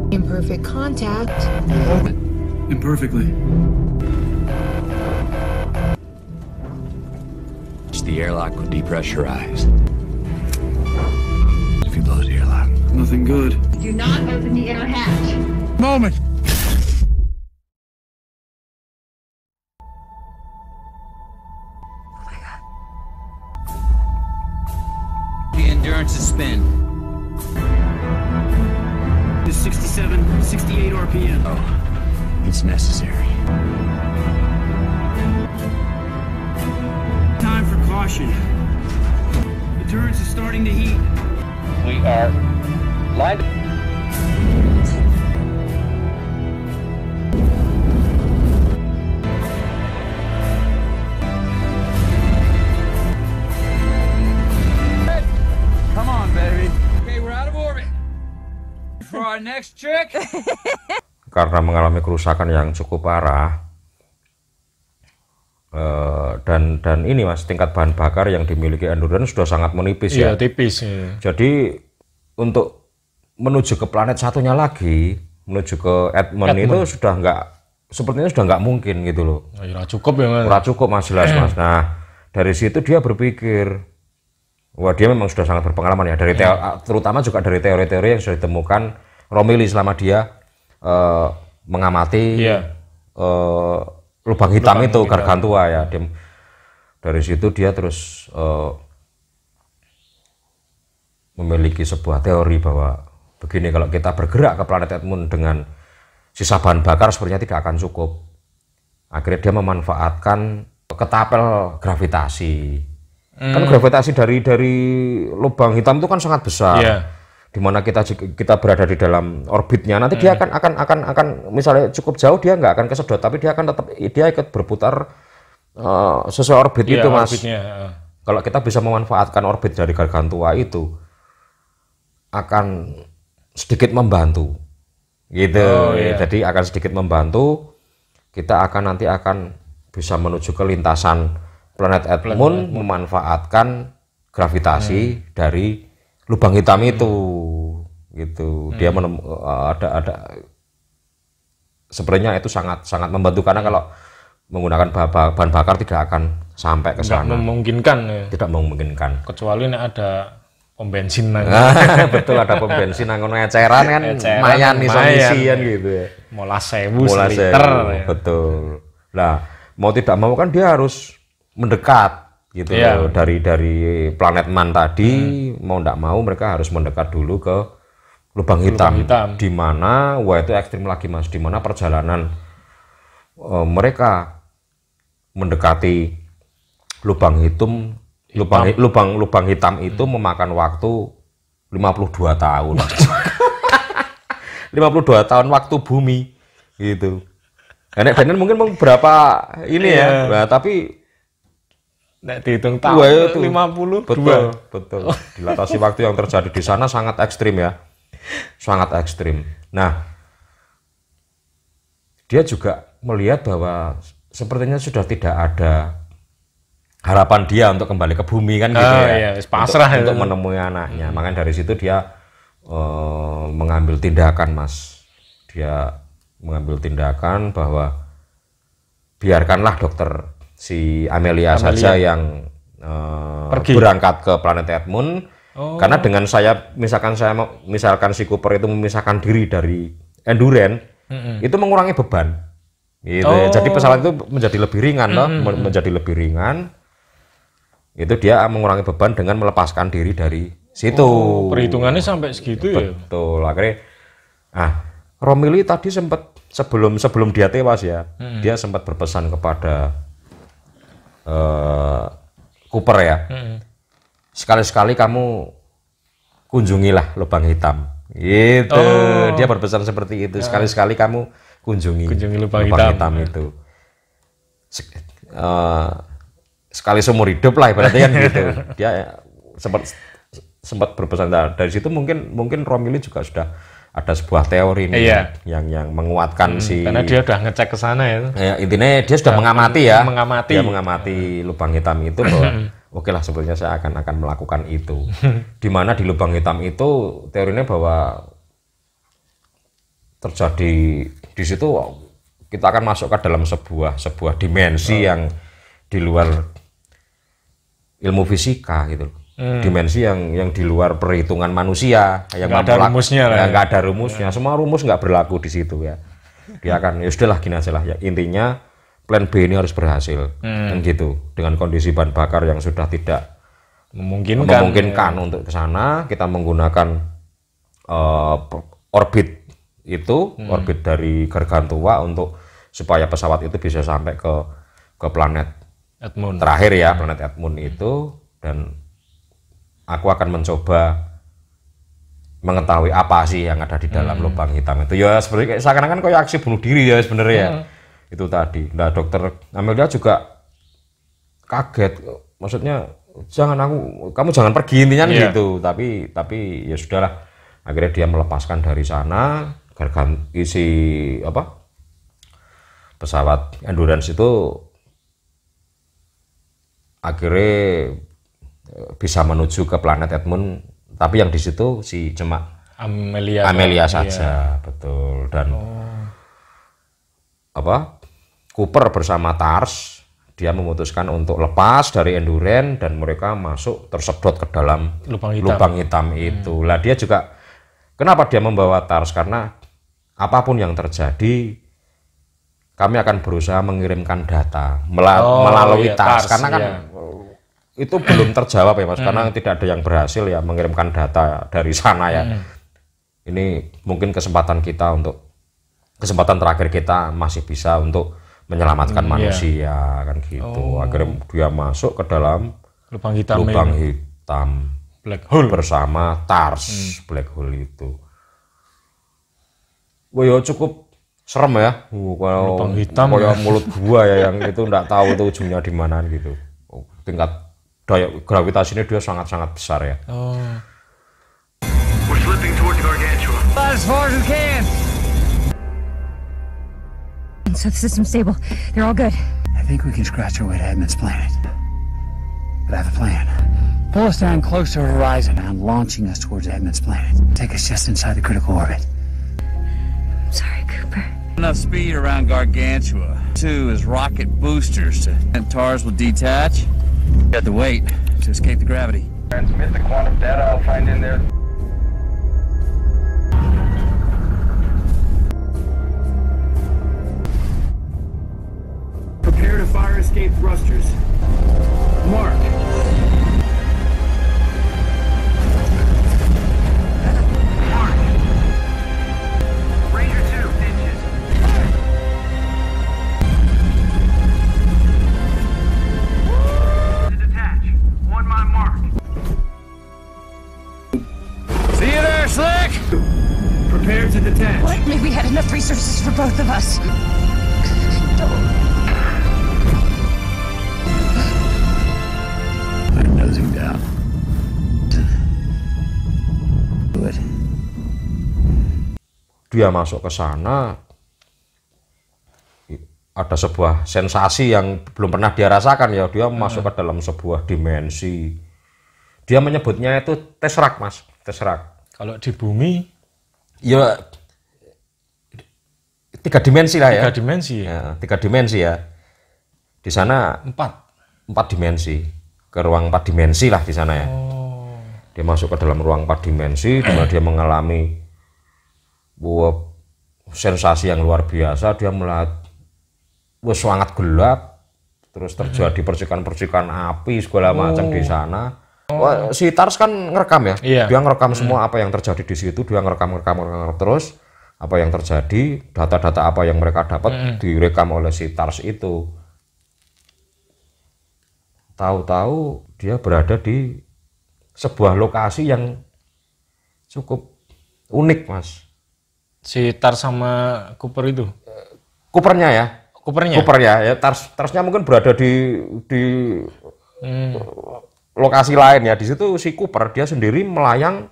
Imperfect contact. Imperfectly. The airlock will depressurize. If you blow the airlock, nothing good. Do not open the inner hatch. Moment. The Endurance is spin. 67, 68 RPM. Oh, it's necessary. Time for caution. Endurance is starting to heat. We are lined up. Come on, baby. Okay, we're out of orbit. our next trick? Karena mengalami kerusakan yang cukup parah, dan ini Mas, tingkat bahan bakar yang dimiliki Endurance sudah sangat menipis ya. Tipis. Ya. Jadi untuk menuju ke planet satunya lagi, menuju ke Edmund itu sepertinya sudah nggak mungkin gitu loh. Ya, cukup ya Mas. Ora cukup Mas, jelas Mas. Nah, dari situ dia berpikir, wah dia memang sudah sangat berpengalaman ya, dari terutama juga dari teori-teori yang sudah ditemukan Romilly selama dia mengamati lubang hitam itu Gargantua ya. Dari situ dia terus memiliki sebuah teori bahwa begini, kalau kita bergerak ke planet Edmund dengan sisa bahan bakar sepertinya tidak akan cukup. Akhirnya dia memanfaatkan ketapel gravitasi. Kan gravitasi dari lubang hitam itu kan sangat besar. Dimana kita berada di dalam orbitnya, nanti dia akan misalnya cukup jauh, dia nggak akan kesedot, tapi dia akan tetap ikut berputar sesuai orbit itu Mas. Kalau kita bisa memanfaatkan orbit dari Gargantua itu, akan sedikit membantu gitu. Jadi akan sedikit membantu, kita nanti akan bisa menuju ke lintasan planet Edmund, memanfaatkan gravitasi dari lubang hitam itu gitu. Dia ada sebenarnya itu sangat membantu, karena kalau menggunakan bahan bakar tidak akan sampai ke sana. Tidak memungkinkan. Kecuali ada pom bensin. Betul, ada pom bensin ngono eceran kan lumayan iso-isian gitu ya. Molas 1000 liter. Betul. Lah, mau tidak mau kan dia harus mendekat gitu loh, dari planet Man tadi. Mau tidak mau mereka harus mendekat dulu ke lubang hitam. Di mana itu ekstrim lagi Mas, di mana perjalanan mereka mendekati lubang hitam itu memakan waktu 52 tahun. 52 tahun waktu bumi gitu. Dan mungkin berapa ini ya. Nah, tapi nek dihitung tahun 50. Betul. Dilatasi waktu yang terjadi di sana sangat ekstrim ya. Sangat ekstrim. Nah, dia juga melihat bahwa sepertinya sudah tidak ada harapan dia untuk kembali ke bumi kan gitu ya. Pasrah untuk menemui anaknya. Makanya dari situ dia mengambil tindakan Mas. Dia mengambil tindakan bahwa biarkanlah dokter si Amelia saja yang berangkat ke planet Edmund. Karena dengan misalkan si Cooper itu memisahkan diri dari Endurance, itu mengurangi beban gitu. Jadi pesawat itu menjadi lebih ringan menjadi lebih ringan. Itu dia mengurangi beban dengan melepaskan diri dari situ. Perhitungannya sampai segitu. Betul. Akhirnya Romilly tadi sempat sebelum dia tewas ya, dia sempat berpesan kepada Cooper ya, sekali-sekali kamu kunjungilah lubang hitam gitu. Dia berpesan seperti itu, sekali-sekali kamu kunjungi lubang hitam itu. Sekali seumur hidup lah ibaratnya kan gitu. Dia sempat berpesan. Dari situ mungkin Romilly juga sudah ada sebuah teori nih yang menguatkan karena dia udah ngecek ke sana ya. Intinya dia sudah mengamati ya. Dia mengamati lubang hitam itu bahwa oke lah, sebetulnya saya akan melakukan itu. Di mana di lubang hitam itu teorinya bahwa terjadi di situ kita akan masuk ke dalam sebuah dimensi yang di luar ilmu fisika gitu. Dimensi yang di luar perhitungan manusia, yang nggak ada rumusnya lah. Nggak ada rumusnya, semua rumus nggak berlaku di situ ya. Dia akan ya sudahlah gini aja lah ya, intinya plan B ini harus berhasil kan gitu. Dengan kondisi bahan bakar yang sudah tidak memungkinkan untuk ke sana, kita menggunakan orbit itu, orbit dari Gargantua untuk supaya pesawat itu bisa sampai ke planet Edmund terakhir ya, planet Edmund itu. Dan aku akan mencoba mengetahui apa sih yang ada di dalam lubang hitam itu. Ya sebenarnya seakan-akan kayak aksi bunuh diri ya sebenarnya. Itu tadi. Nah, dokter Amelia juga kaget. Maksudnya kamu jangan pergi intinya gitu. Tapi ya sudahlah. Akhirnya dia melepaskan dari sana, isi pesawat Endurance itu akhirnya bisa menuju ke planet Edmund, tapi yang di situ cuma Amelia saja, betul. Dan Cooper bersama Tars, dia memutuskan untuk lepas dari Endurance dan mereka tersedot ke dalam lubang hitam itu. Lah dia juga, kenapa dia membawa Tars? Karena apapun yang terjadi, kami akan berusaha mengirimkan data melalui Tars. Karena kan itu belum terjawab ya Mas, karena tidak ada yang berhasil ya mengirimkan data dari sana ya. Ini mungkin kesempatan terakhir kita masih bisa untuk menyelamatkan manusia kan gitu. Akhirnya dia masuk ke dalam lubang hitam black hole bersama Tars. Black hole itu cukup serem ya. Kalau lubang hitam kayak mulut gua ya yang itu enggak tahu itu ujungnya di mana gitu. Tingkat daya gravitasinya dia sangat-sangat besar ya. We're slipping towards Gargantua. As far as we can. So the system's stable. They're all good. I think we can scratch our way to Edmund's planet. But I have a plan. Pull us down close to the horizon and launching us towards Edmund's planet. Take us just inside the critical orbit. I'm sorry, Cooper. Enough speed around Gargantua. 2 is rocket boosters to Tars will detach. You have to wait to escape the gravity. Transmit the quantum data I'll find in there. Prepare to fire escape thrusters. Mark. Mark. Ranger 2, inches. To detach. 1 mile mark. See you there, Slick! Prepare to detach. What? Maybe we had enough resources for both of us. I'm nosing down. Good. Dia masuk ke sana, ada sebuah sensasi yang belum pernah dia rasakan ya. Dia masuk ke dalam sebuah dimensi. Dia menyebutnya itu Tesseract, Mas. Tesseract. Kalau di bumi ya 3 dimensi lah ya. 3 dimensi. Ya, 3 dimensi ya. Di sana 4 dimensi. Ke ruang 4 dimensi lah di sana ya. Dia masuk ke dalam ruang 4 dimensi, di mana dia mengalami sensasi yang luar biasa. Dia melihat sangat gelap, terus terjadi percikan-percikan api segala macam di sana. Si Tars kan ngerekam ya. Dia ngerekam semua apa yang terjadi di situ. Dia ngerekam terus apa yang terjadi, data-data apa yang mereka dapat direkam oleh si Tars itu. Tahu-tahu dia berada di sebuah lokasi yang cukup unik, Mas. Si Tars sama Cooper itu? Coopernya ya. Cooper ya. Tarsnya mungkin berada di lokasi lain ya. Di situ si Cooper dia sendiri melayang.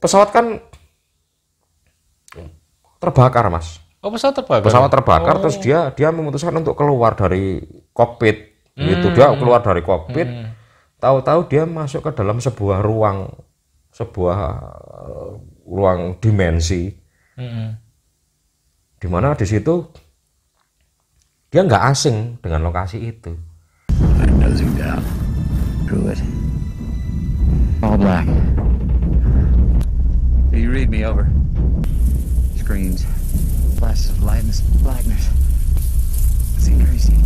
Pesawat kan terbakar, Mas. Pesawat terbakar. Pesawat terbakar terus dia memutuskan untuk keluar dari kokpit. Gitu dia keluar dari kokpit. Tahu-tahu dia masuk ke dalam sebuah ruang dimensi. Di mana di situ dia nggak asing dengan lokasi itu. I'm nosing down. Good. All black. Do you read me? Over. Screens. Flashes of lightness, blackness. It's increasing.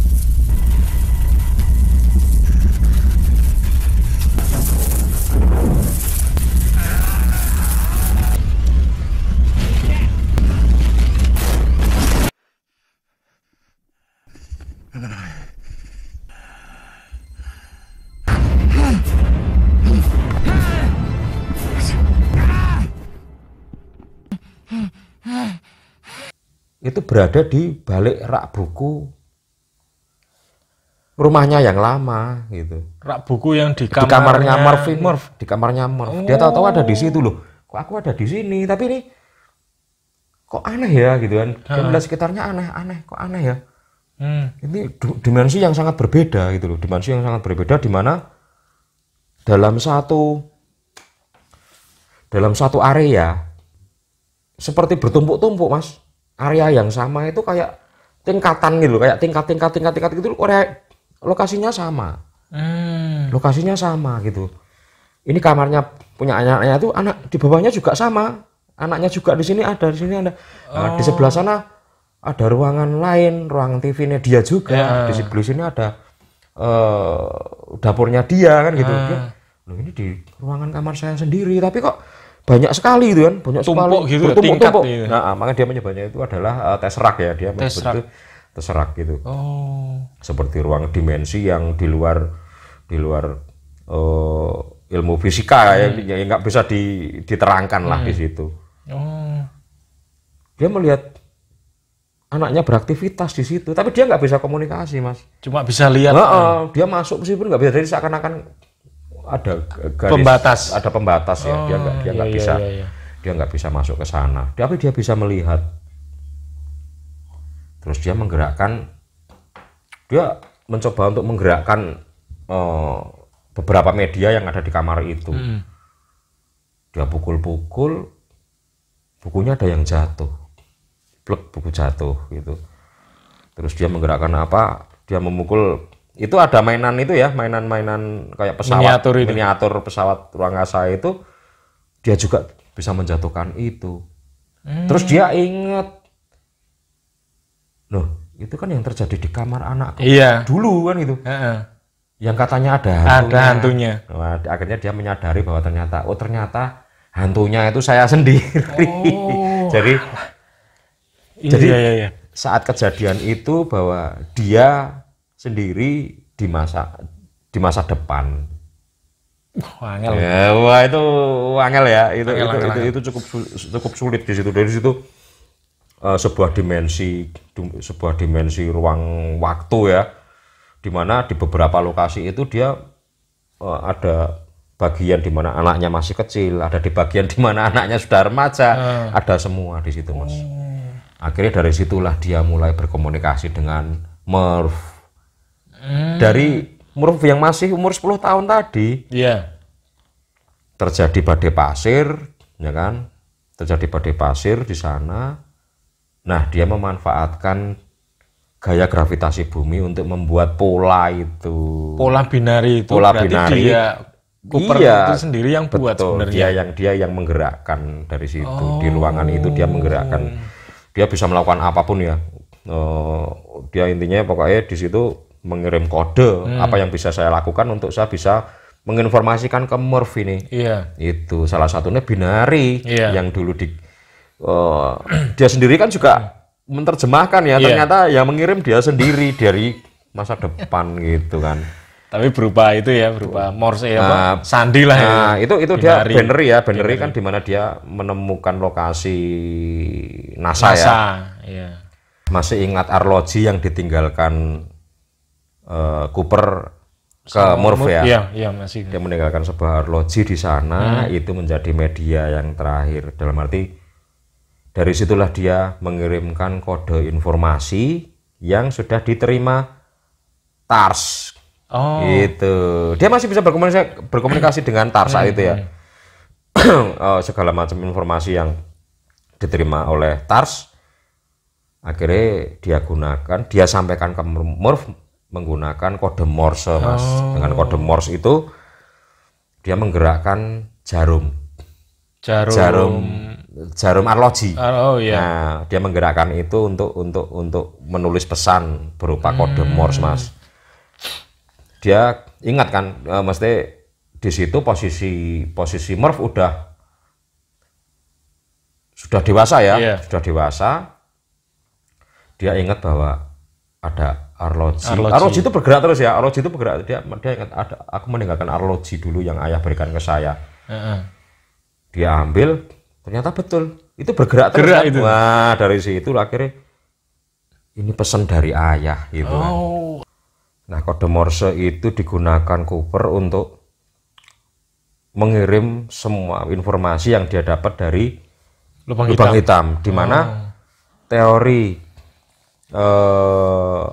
Itu berada di balik rak buku rumahnya yang lama gitu. Rak buku yang di kamarnya Murph, di kamarnya Murph. Dia tahu-tahu ada di situ loh. Kok aku ada di sini, tapi ini kok aneh ya gitu kan. Dia melihat sekitarnya aneh, kok aneh ya. Ini dimensi yang sangat berbeda gitu loh. Dimensi yang sangat berbeda di mana dalam satu area seperti bertumpuk-tumpuk, Mas. Area yang sama itu kayak tingkatan gitu, kayak tingkat gitu. Lokasinya sama. Lokasinya sama gitu. Ini kamarnya punya anaknya itu, anak di bawahnya juga sama. Anaknya juga di sini ada, di sini ada. Nah, di sebelah sana ada ruangan lain, ruangan TV-nya dia juga. Di sebelah sini ada dapurnya dia kan gitu. Loh, ini di ruangan kamar saya sendiri, tapi kok banyak sekali itu kan, banyak tumpuk sekali gitu, bertumpuk-tumpuk. gitu. Nah, makanya dia menyebutnya itu adalah tesseract ya, dia menyebut tesseract gitu. Seperti ruang dimensi yang di luar ilmu fisika yang nggak bisa diterangkan lah di situ. Dia melihat anaknya beraktivitas di situ, tapi dia nggak bisa komunikasi, Mas. Cuma bisa lihat. Dia masuk meskipun nggak bisa, jadi seakan-akan ada garis, pembatas ya. Dia nggak bisa masuk ke sana. Tapi dia bisa melihat. Terus dia mencoba untuk menggerakkan beberapa media yang ada di kamar itu. Dia pukul-pukul, bukunya ada yang jatuh, buku jatuh gitu. Terus dia menggerakkan apa? Dia memukul. Itu ada mainan itu ya, mainan kayak pesawat miniatur pesawat ruang angkasa itu, dia juga bisa menjatuhkan itu. Terus dia ingat, loh itu kan yang terjadi di kamar anakku dulu kan itu, yang katanya ada hantunya. Nah, akhirnya dia menyadari bahwa ternyata hantunya itu saya sendiri. Jadi saat kejadian itu bahwa dia sendiri di masa depan. Angel. Ya, wah itu angel ya. Itu cukup sulit di situ. Dari situ sebuah dimensi ruang waktu ya, di mana di beberapa lokasi itu dia ada bagian di mana anaknya masih kecil, ada di bagian di mana anaknya sudah remaja, ada semua di situ, Mas. Akhirnya dari situlah dia mulai berkomunikasi dengan Murph. Dari Murph yang masih umur 10 tahun tadi, terjadi badai pasir, ya kan? Terjadi badai pasir di sana. Nah, dia memanfaatkan gaya gravitasi bumi untuk membuat pola itu. Pola binari itu. Pola binari. Cooper itu sendiri yang buat sebenarnya. Dia yang menggerakkan dari situ. Di ruangan itu dia menggerakkan. Dia bisa melakukan apapun ya. Dia intinya pokoknya di situ mengirim kode apa yang bisa saya lakukan untuk saya bisa menginformasikan ke Murph ini. Itu salah satunya binari yang dulu dia sendiri kan juga menerjemahkan ya, ternyata yang mengirim dia sendiri dari masa depan gitu kan. Tapi berupa Morse sandi lah ya. Nah, itu dia binary kan, di mana dia menemukan lokasi NASA ya. Masih ingat arloji yang ditinggalkan Cooper ke Murph ya. Iya, masih. Dia meninggalkan sebuah arloji di sana, itu menjadi media yang terakhir. Dalam arti dari situlah dia mengirimkan kode informasi yang sudah diterima TARS. Gitu. Dia masih bisa berkomunikasi dengan TARS saat itu ya. Segala macam informasi yang diterima oleh TARS akhirnya dia sampaikan ke Murph menggunakan kode Morse, Mas. Dengan kode Morse itu dia menggerakkan jarum arloji. Nah, dia menggerakkan itu untuk menulis pesan berupa kode Morse, Mas. Dia ingat kan, mesti di situ posisi Murph sudah dewasa ya, sudah dewasa. Dia ingat bahwa ada arloji itu bergerak terus ya. Arloji itu bergerak. Dia ingat aku meninggalkan arloji dulu yang ayah berikan ke saya. Dia ambil, ternyata betul itu bergerak terus. Kan? Wah, dari situ akhirnya ini pesan dari ayah gitu kan. Nah, kode Morse itu digunakan Cooper untuk mengirim semua informasi yang dia dapat dari lubang hitam, di mana teori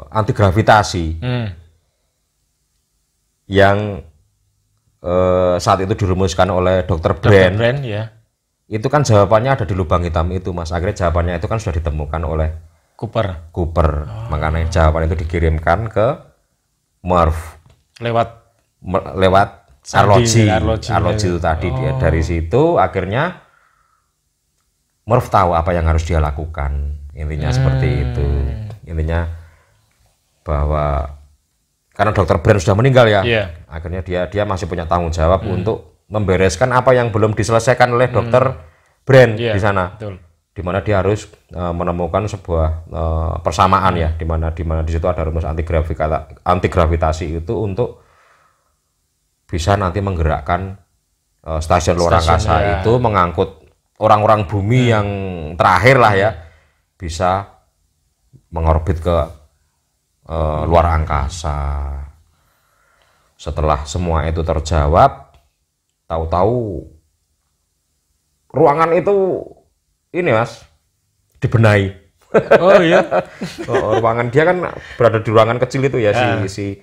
antigravitasi yang saat itu dirumuskan oleh Dr. Brand ya. Itu kan jawabannya ada di lubang hitam itu, Mas. Akhirnya jawabannya itu kan sudah ditemukan oleh Cooper. Makanya jawaban itu dikirimkan ke Murph lewat Arloji itu tadi. Dari situ akhirnya Murph tahu apa yang harus dia lakukan. Intinya seperti itu. Intinya bahwa karena Dr. Brand sudah meninggal ya, akhirnya dia masih punya tanggung jawab untuk membereskan apa yang belum diselesaikan oleh Dr. Brand di sana. Di mana dia harus menemukan sebuah persamaan ya, di mana di situ ada rumus antigravitasi itu untuk bisa nanti menggerakkan stasiun luar angkasa itu, mengangkut orang-orang bumi yang terakhir lah ya, bisa mengorbit ke luar angkasa. Setelah semua itu terjawab, tahu-tahu ruangan itu ini, Mas, dibenahi. Oh iya. Ruangan dia kan berada di ruangan kecil itu ya, si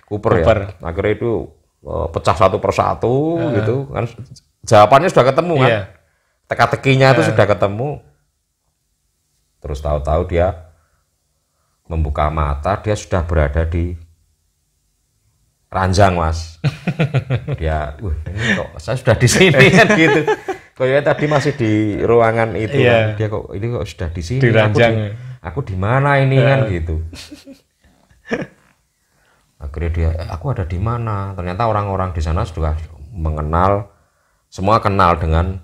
Cooper ya. Akhirnya itu pecah satu persatu gitu kan. Jawabannya sudah ketemu kan. Teka-tekinya itu sudah ketemu. Terus tahu-tahu dia membuka mata, dia sudah berada di ranjang, Mas. Dia, ini kok saya sudah di sini kan gitu. Kayaknya tadi masih di ruangan itu kan. Dia kok ini kok sudah di sini. Di ranjang. Aku di mana ini kan gitu. Akhirnya dia, aku ada di mana? Ternyata orang-orang di sana sudah mengenal, semua kenal dengan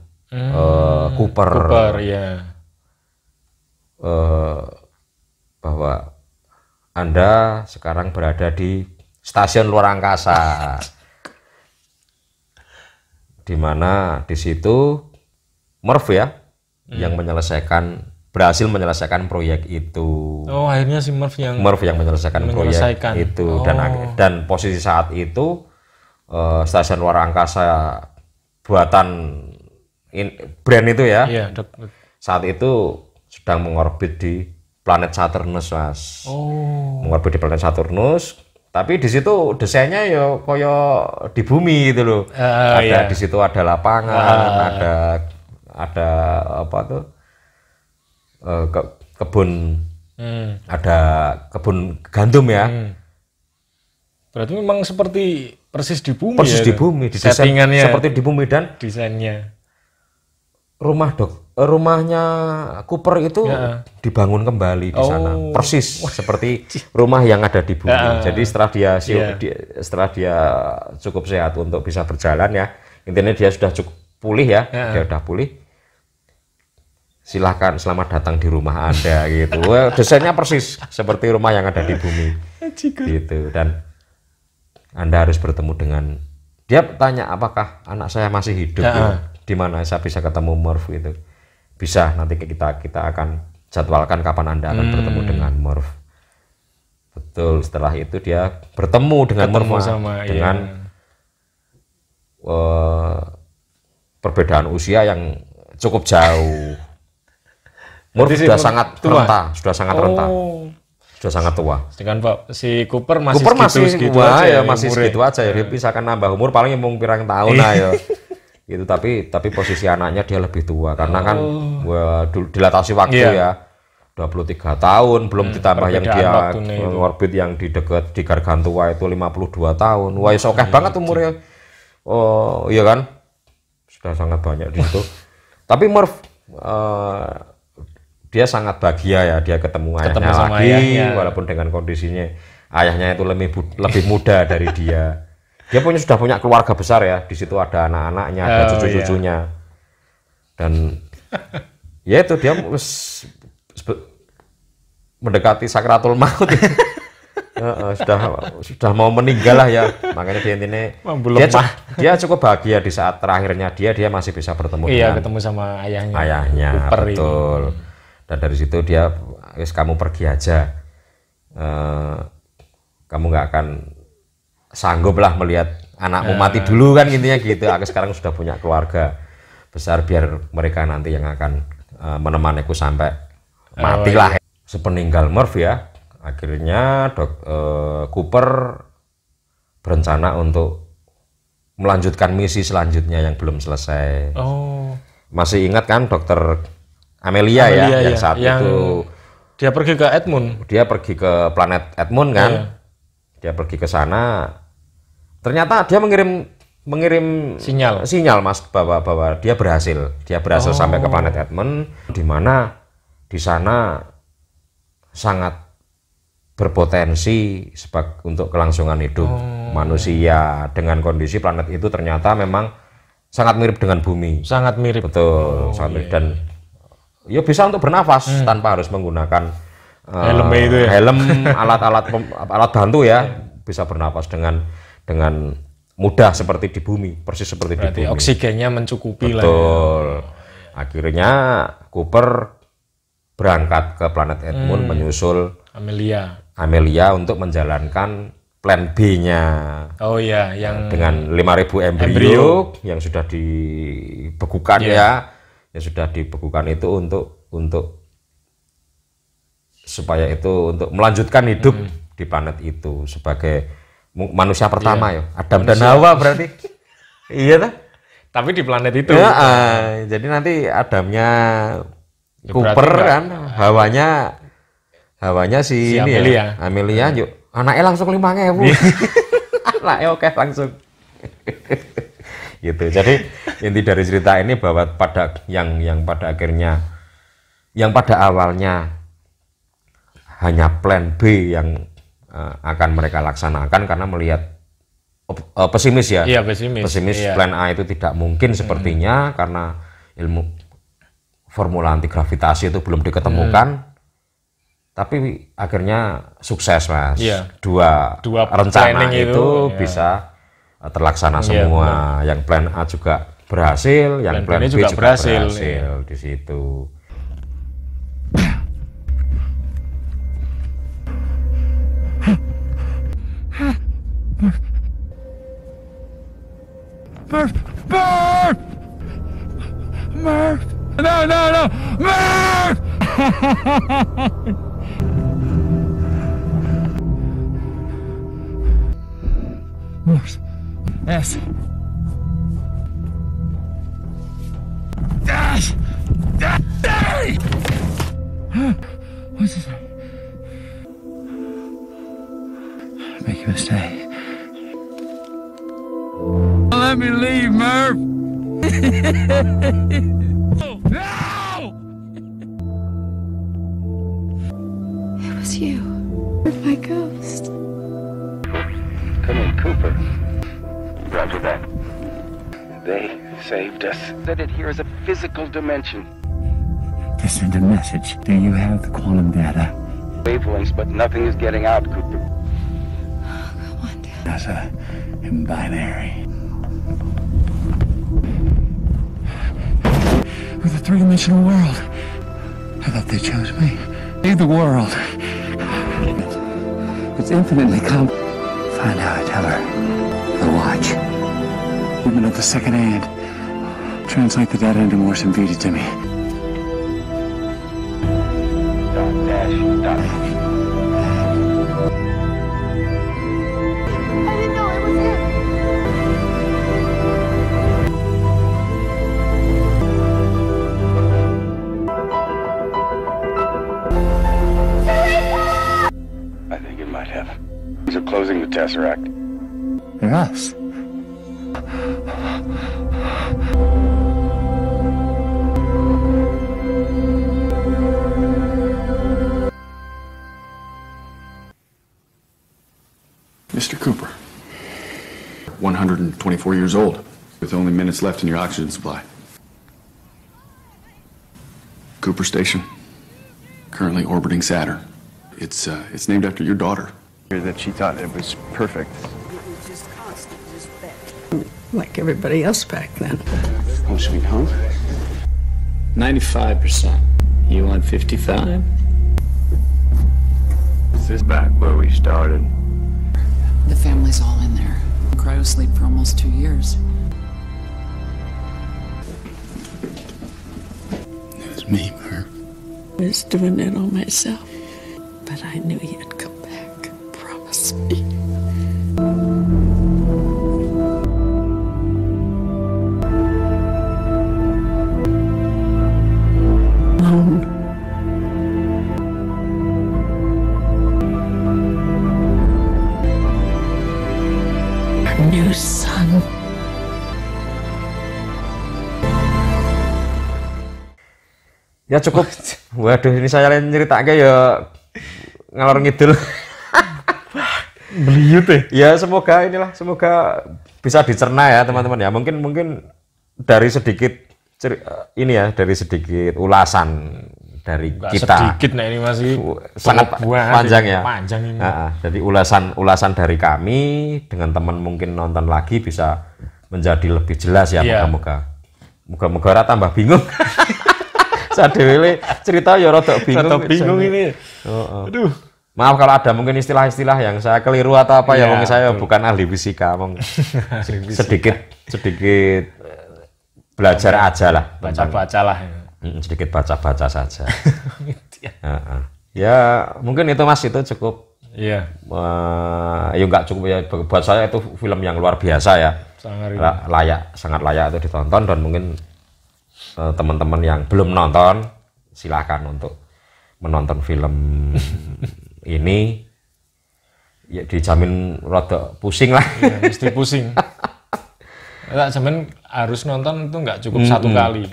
Cooper ya. Bahwa Anda sekarang berada di stasiun luar angkasa, di mana di situ Murph ya yang berhasil menyelesaikan proyek itu. Oh, akhirnya si Murph yang menyelesaikan proyek itu. Dan posisi saat itu stasiun luar angkasa buatan Brand itu ya, saat itu sedang mengorbit di planet Saturnus, Mas. Mengorbit di planet Saturnus, tapi di situ desainnya ya koyo di bumi gitu loh. Di situ ada lapangan, ada apa tuh? Kebun, ada kebun gandum ya. Berarti memang seperti persis di bumi. Persis di bumi, settingannya seperti di bumi, dan desainnya. Rumahnya Cooper itu dibangun kembali di sana, persis seperti rumah yang ada di bumi. Jadi setelah dia cukup sehat untuk bisa berjalan ya, intinya dia sudah cukup pulih ya, dia sudah pulih. Silahkan, selamat datang di rumah Anda gitu. Desainnya persis seperti rumah yang ada di bumi gitu. Dan Anda harus bertemu dengan, dia tanya apakah anak saya masih hidup gitu. Di mana saya bisa ketemu Murph itu. Bisa, nanti kita akan jadwalkan kapan Anda akan bertemu dengan Murph. Betul, setelah itu dia bertemu dengan Murph dengan perbedaan usia yang cukup jauh. Murph sudah sangat renta, sudah sangat tua. Sedangkan si Cooper masih segitu aja. Masih segitu aja ya. Dia bisa kan nambah umur paling mau pirang tahun lah ya. Gitu, tapi posisi anaknya dia lebih tua karena kan dilatasi waktu ya. 23 tahun belum ditambah yang dia orbit yang di dekat di Gargantua itu 52 tahun. Wah, ya sokeh banget umurnya. Oh, iya kan? Sudah sangat banyak di situ. Tapi Murph dia sangat bahagia ya, dia ketemu ayahnya lagi, walaupun dengan kondisinya ayahnya itu lebih muda dari dia. Dia sudah punya keluarga besar ya, di situ ada anak-anaknya, ada cucu-cucunya, dan ya itu dia mendekati sakratul maut. Sudah mau meninggal lah ya, makanya dia intinya dia cukup bahagia di saat terakhirnya dia masih bisa bertemu ketemu sama ayahnya Cooper, betul. Dan dari situ dia, kamu pergi aja. kamu nggak akan sanggup lah melihat anakmu mati dulu kan intinya gitu. Aku sekarang sudah punya keluarga besar, biar mereka nanti yang akan menemaniku sampai mati lah. Sepeninggal Murph ya, akhirnya Cooper berencana untuk melanjutkan misi selanjutnya yang belum selesai. Masih ingat kan dokter Amelia ya, yang saat itu dia pergi ke Edmund. Dia pergi ke planet Edmund kan. Dia pergi ke sana. Ternyata dia mengirim sinyal Mas bahwa dia berhasil sampai ke planet Edmund, di mana di sana sangat berpotensi untuk kelangsungan hidup manusia. Dengan kondisi planet itu ternyata memang sangat mirip dengan bumi. Sangat mirip. Betul, sangat mirip. Dan ya bisa untuk bernafas tanpa harus menggunakan helm itu ya. Helm, alat bantu ya. Bisa bernafas dengan mudah seperti di bumi, persis seperti berarti di bumi. Oksigennya mencukupi. Betul. Lah ya. Akhirnya Cooper berangkat ke planet Edmund menyusul Amelia untuk menjalankan plan B-nya. Oh iya, yang dengan 5.000 embrio yang sudah dibekukan ya. Yang sudah dibekukan itu untuk supaya itu untuk melanjutkan hidup di planet itu sebagai manusia pertama ya. Adam dan Hawa berarti. Iya kan? Tapi di planet itu. Ya, jadi nanti Adamnya Cooper kan, hawanya si ini Amelia. Ya. Amelia yuk anaknya langsung 5.000. Anaknya oke langsung. Gitu. Jadi inti dari cerita ini bahwa pada yang pada akhirnya, yang pada awalnya hanya plan B yang akan mereka laksanakan karena melihat pesimis ya. Iya, pesimis. Iya. Plan A itu tidak mungkin sepertinya karena ilmu formula anti gravitasi itu belum diketemukan. Tapi akhirnya sukses Mas. Iya. Dua rencana itu iya, bisa terlaksana semua. Yang plan A juga berhasil, yang plan B juga berhasil iya, di situ. Murph! Murph! Murph! No! Murph! Morse. S. Dash! Dash! What's this? Make a mistake. Let me leave, Murph! No! It was you. My ghost. Come in, Cooper. Roger that. They saved us. Said it here is a physical dimension. To send a message. Do you have the quantum data? Wavelengths, but nothing is getting out, Cooper. Oh, come on, Dad. That's in binary. With a three-dimensional world. I thought they chose me. Leave the world. It's infinitely complex. Find out, tell her. The watch. Movement of the second hand. Translate the data into Morse and feed it to me. I think it might have. These are closing the Tesseract. They're us. Mr. Cooper, 124 years old, with only minutes left in your oxygen supply. Cooper Station, currently orbiting Saturn. It's named after your daughter. That she thought it was perfect. It was just constant, just better. Like everybody else back then. Home sweet home? 95%. You want 55? Is this back where we started? The family's all in there. Cryosleep for almost 2 years. It was me, Murph. I was doing it all myself, but I knew you'd come back. Promise me. New son. Ya cukup. Waduh, ini saya nyeritake ya ngalor ngidul. Beliut ya. Semoga bisa dicerna ya teman-teman ya. Mungkin dari sedikit dari sedikit ulasan dari kita. Sedikit, nah ini masih sangat panjang ya. Panjang ini. Jadi ulasan dari kami dengan teman mungkin nonton lagi bisa menjadi lebih jelas ya. Moga-moga ora tambah bingung. Sadewele cerita ya rada bingung ini. Aduh. Maaf kalau ada mungkin istilah-istilah yang saya keliru atau apa ya, mungkin saya bukan ahli fisika, sedikit belajar aja lah. Baca-baca lah. Sedikit baca-baca saja. Ya mungkin itu Mas, itu cukup. Iya. Ya nggak cukup ya, buat saya itu film yang luar biasa ya. Sangat layak itu ditonton, dan mungkin teman-teman yang belum nonton silahkan untuk menonton film ini. Ya dijamin rada pusing lah. Ya, mesti pusing. Enggak, cuman harus nonton itu nggak cukup satu kali.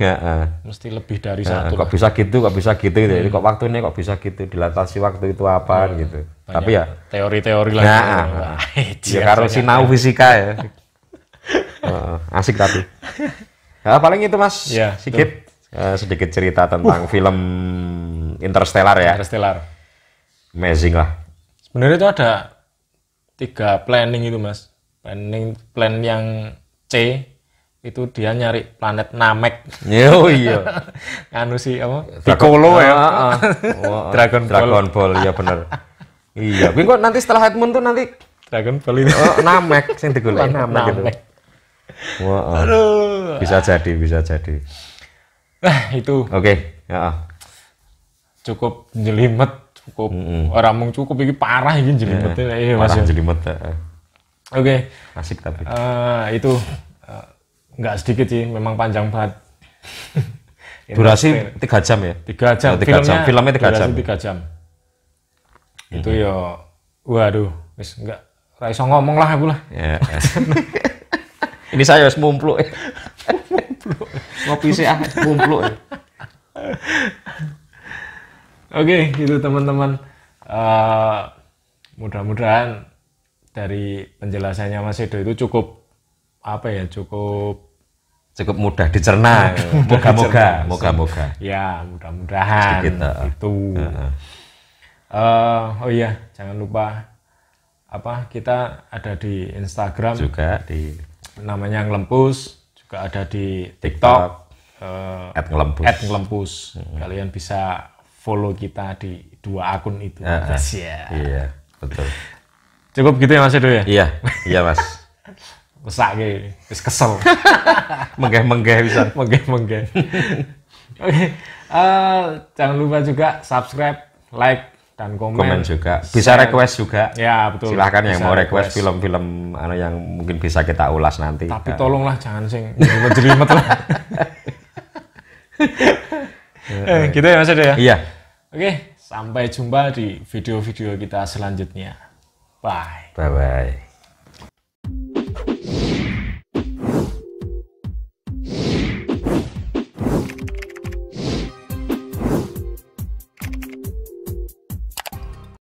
Mesti lebih dari satu. Kok bisa gitu gitu. Kok waktunya kok bisa gitu, dilatasi waktu itu apa gitu. Tapi ya teori-teori lah. Ya karo sinau fisika ya. Asik tapi. Ya paling itu Mas, ya, sedikit cerita tentang film Interstellar ya. Interstellar. Amazing lah. Sebenarnya itu ada 3 planning itu Mas. Plan yang C itu dia nyari planet Namek. Oh iya. Anu sih apa? Piccolo ya. Dragon Ball ya bener. Iya, kok nanti setelah Edmund tuh nanti Dragon Ball ini. Namek sing digoleki Namek gitu. Wah. Aduh. Bisa jadi. Itu. Oke, ya. Cukup jelimet, cukup orang mung cukup iki parah iki jelimetnya ya, Mas. Parah jelimet. Oke. Asik tapi. Itu nggak sedikit sih, memang panjang banget. Durasi 3 jam ya? 3 jam. Filmnya 3 jam. 3 jam. Itu ya, waduh, wis nggak iso ngomong lah aku lah. Ya. Ini saya harus mumpluk. Ngopi sih mumpluk. Oke, gitu teman-teman. Mudah-mudahan dari penjelasannya Mas Edo itu cukup cukup mudah dicerna. Moga-moga. Ya, mudah-mudahan itu. Oh iya, jangan lupa kita ada di Instagram juga, di namanya Ngelempus, juga ada di TikTok @ngelempus. Kalian bisa follow kita di 2 akun itu. Iya, betul. Cukup gitu ya Mas Edo ya? Iya Mas. Mesak ge, wis kesel. Menggeh bisa. Menggeh. Oke. Jangan lupa juga subscribe, like, dan komen juga. Bisa request juga. Ya, betul. Silahkan yang mau request film-film yang mungkin bisa kita ulas nanti. Tapi tolonglah jangan sing jelimet lah. Gitu ya Mas Edo ya? Iya. Oke, sampai jumpa di video-video kita selanjutnya. Bye. Bye-bye.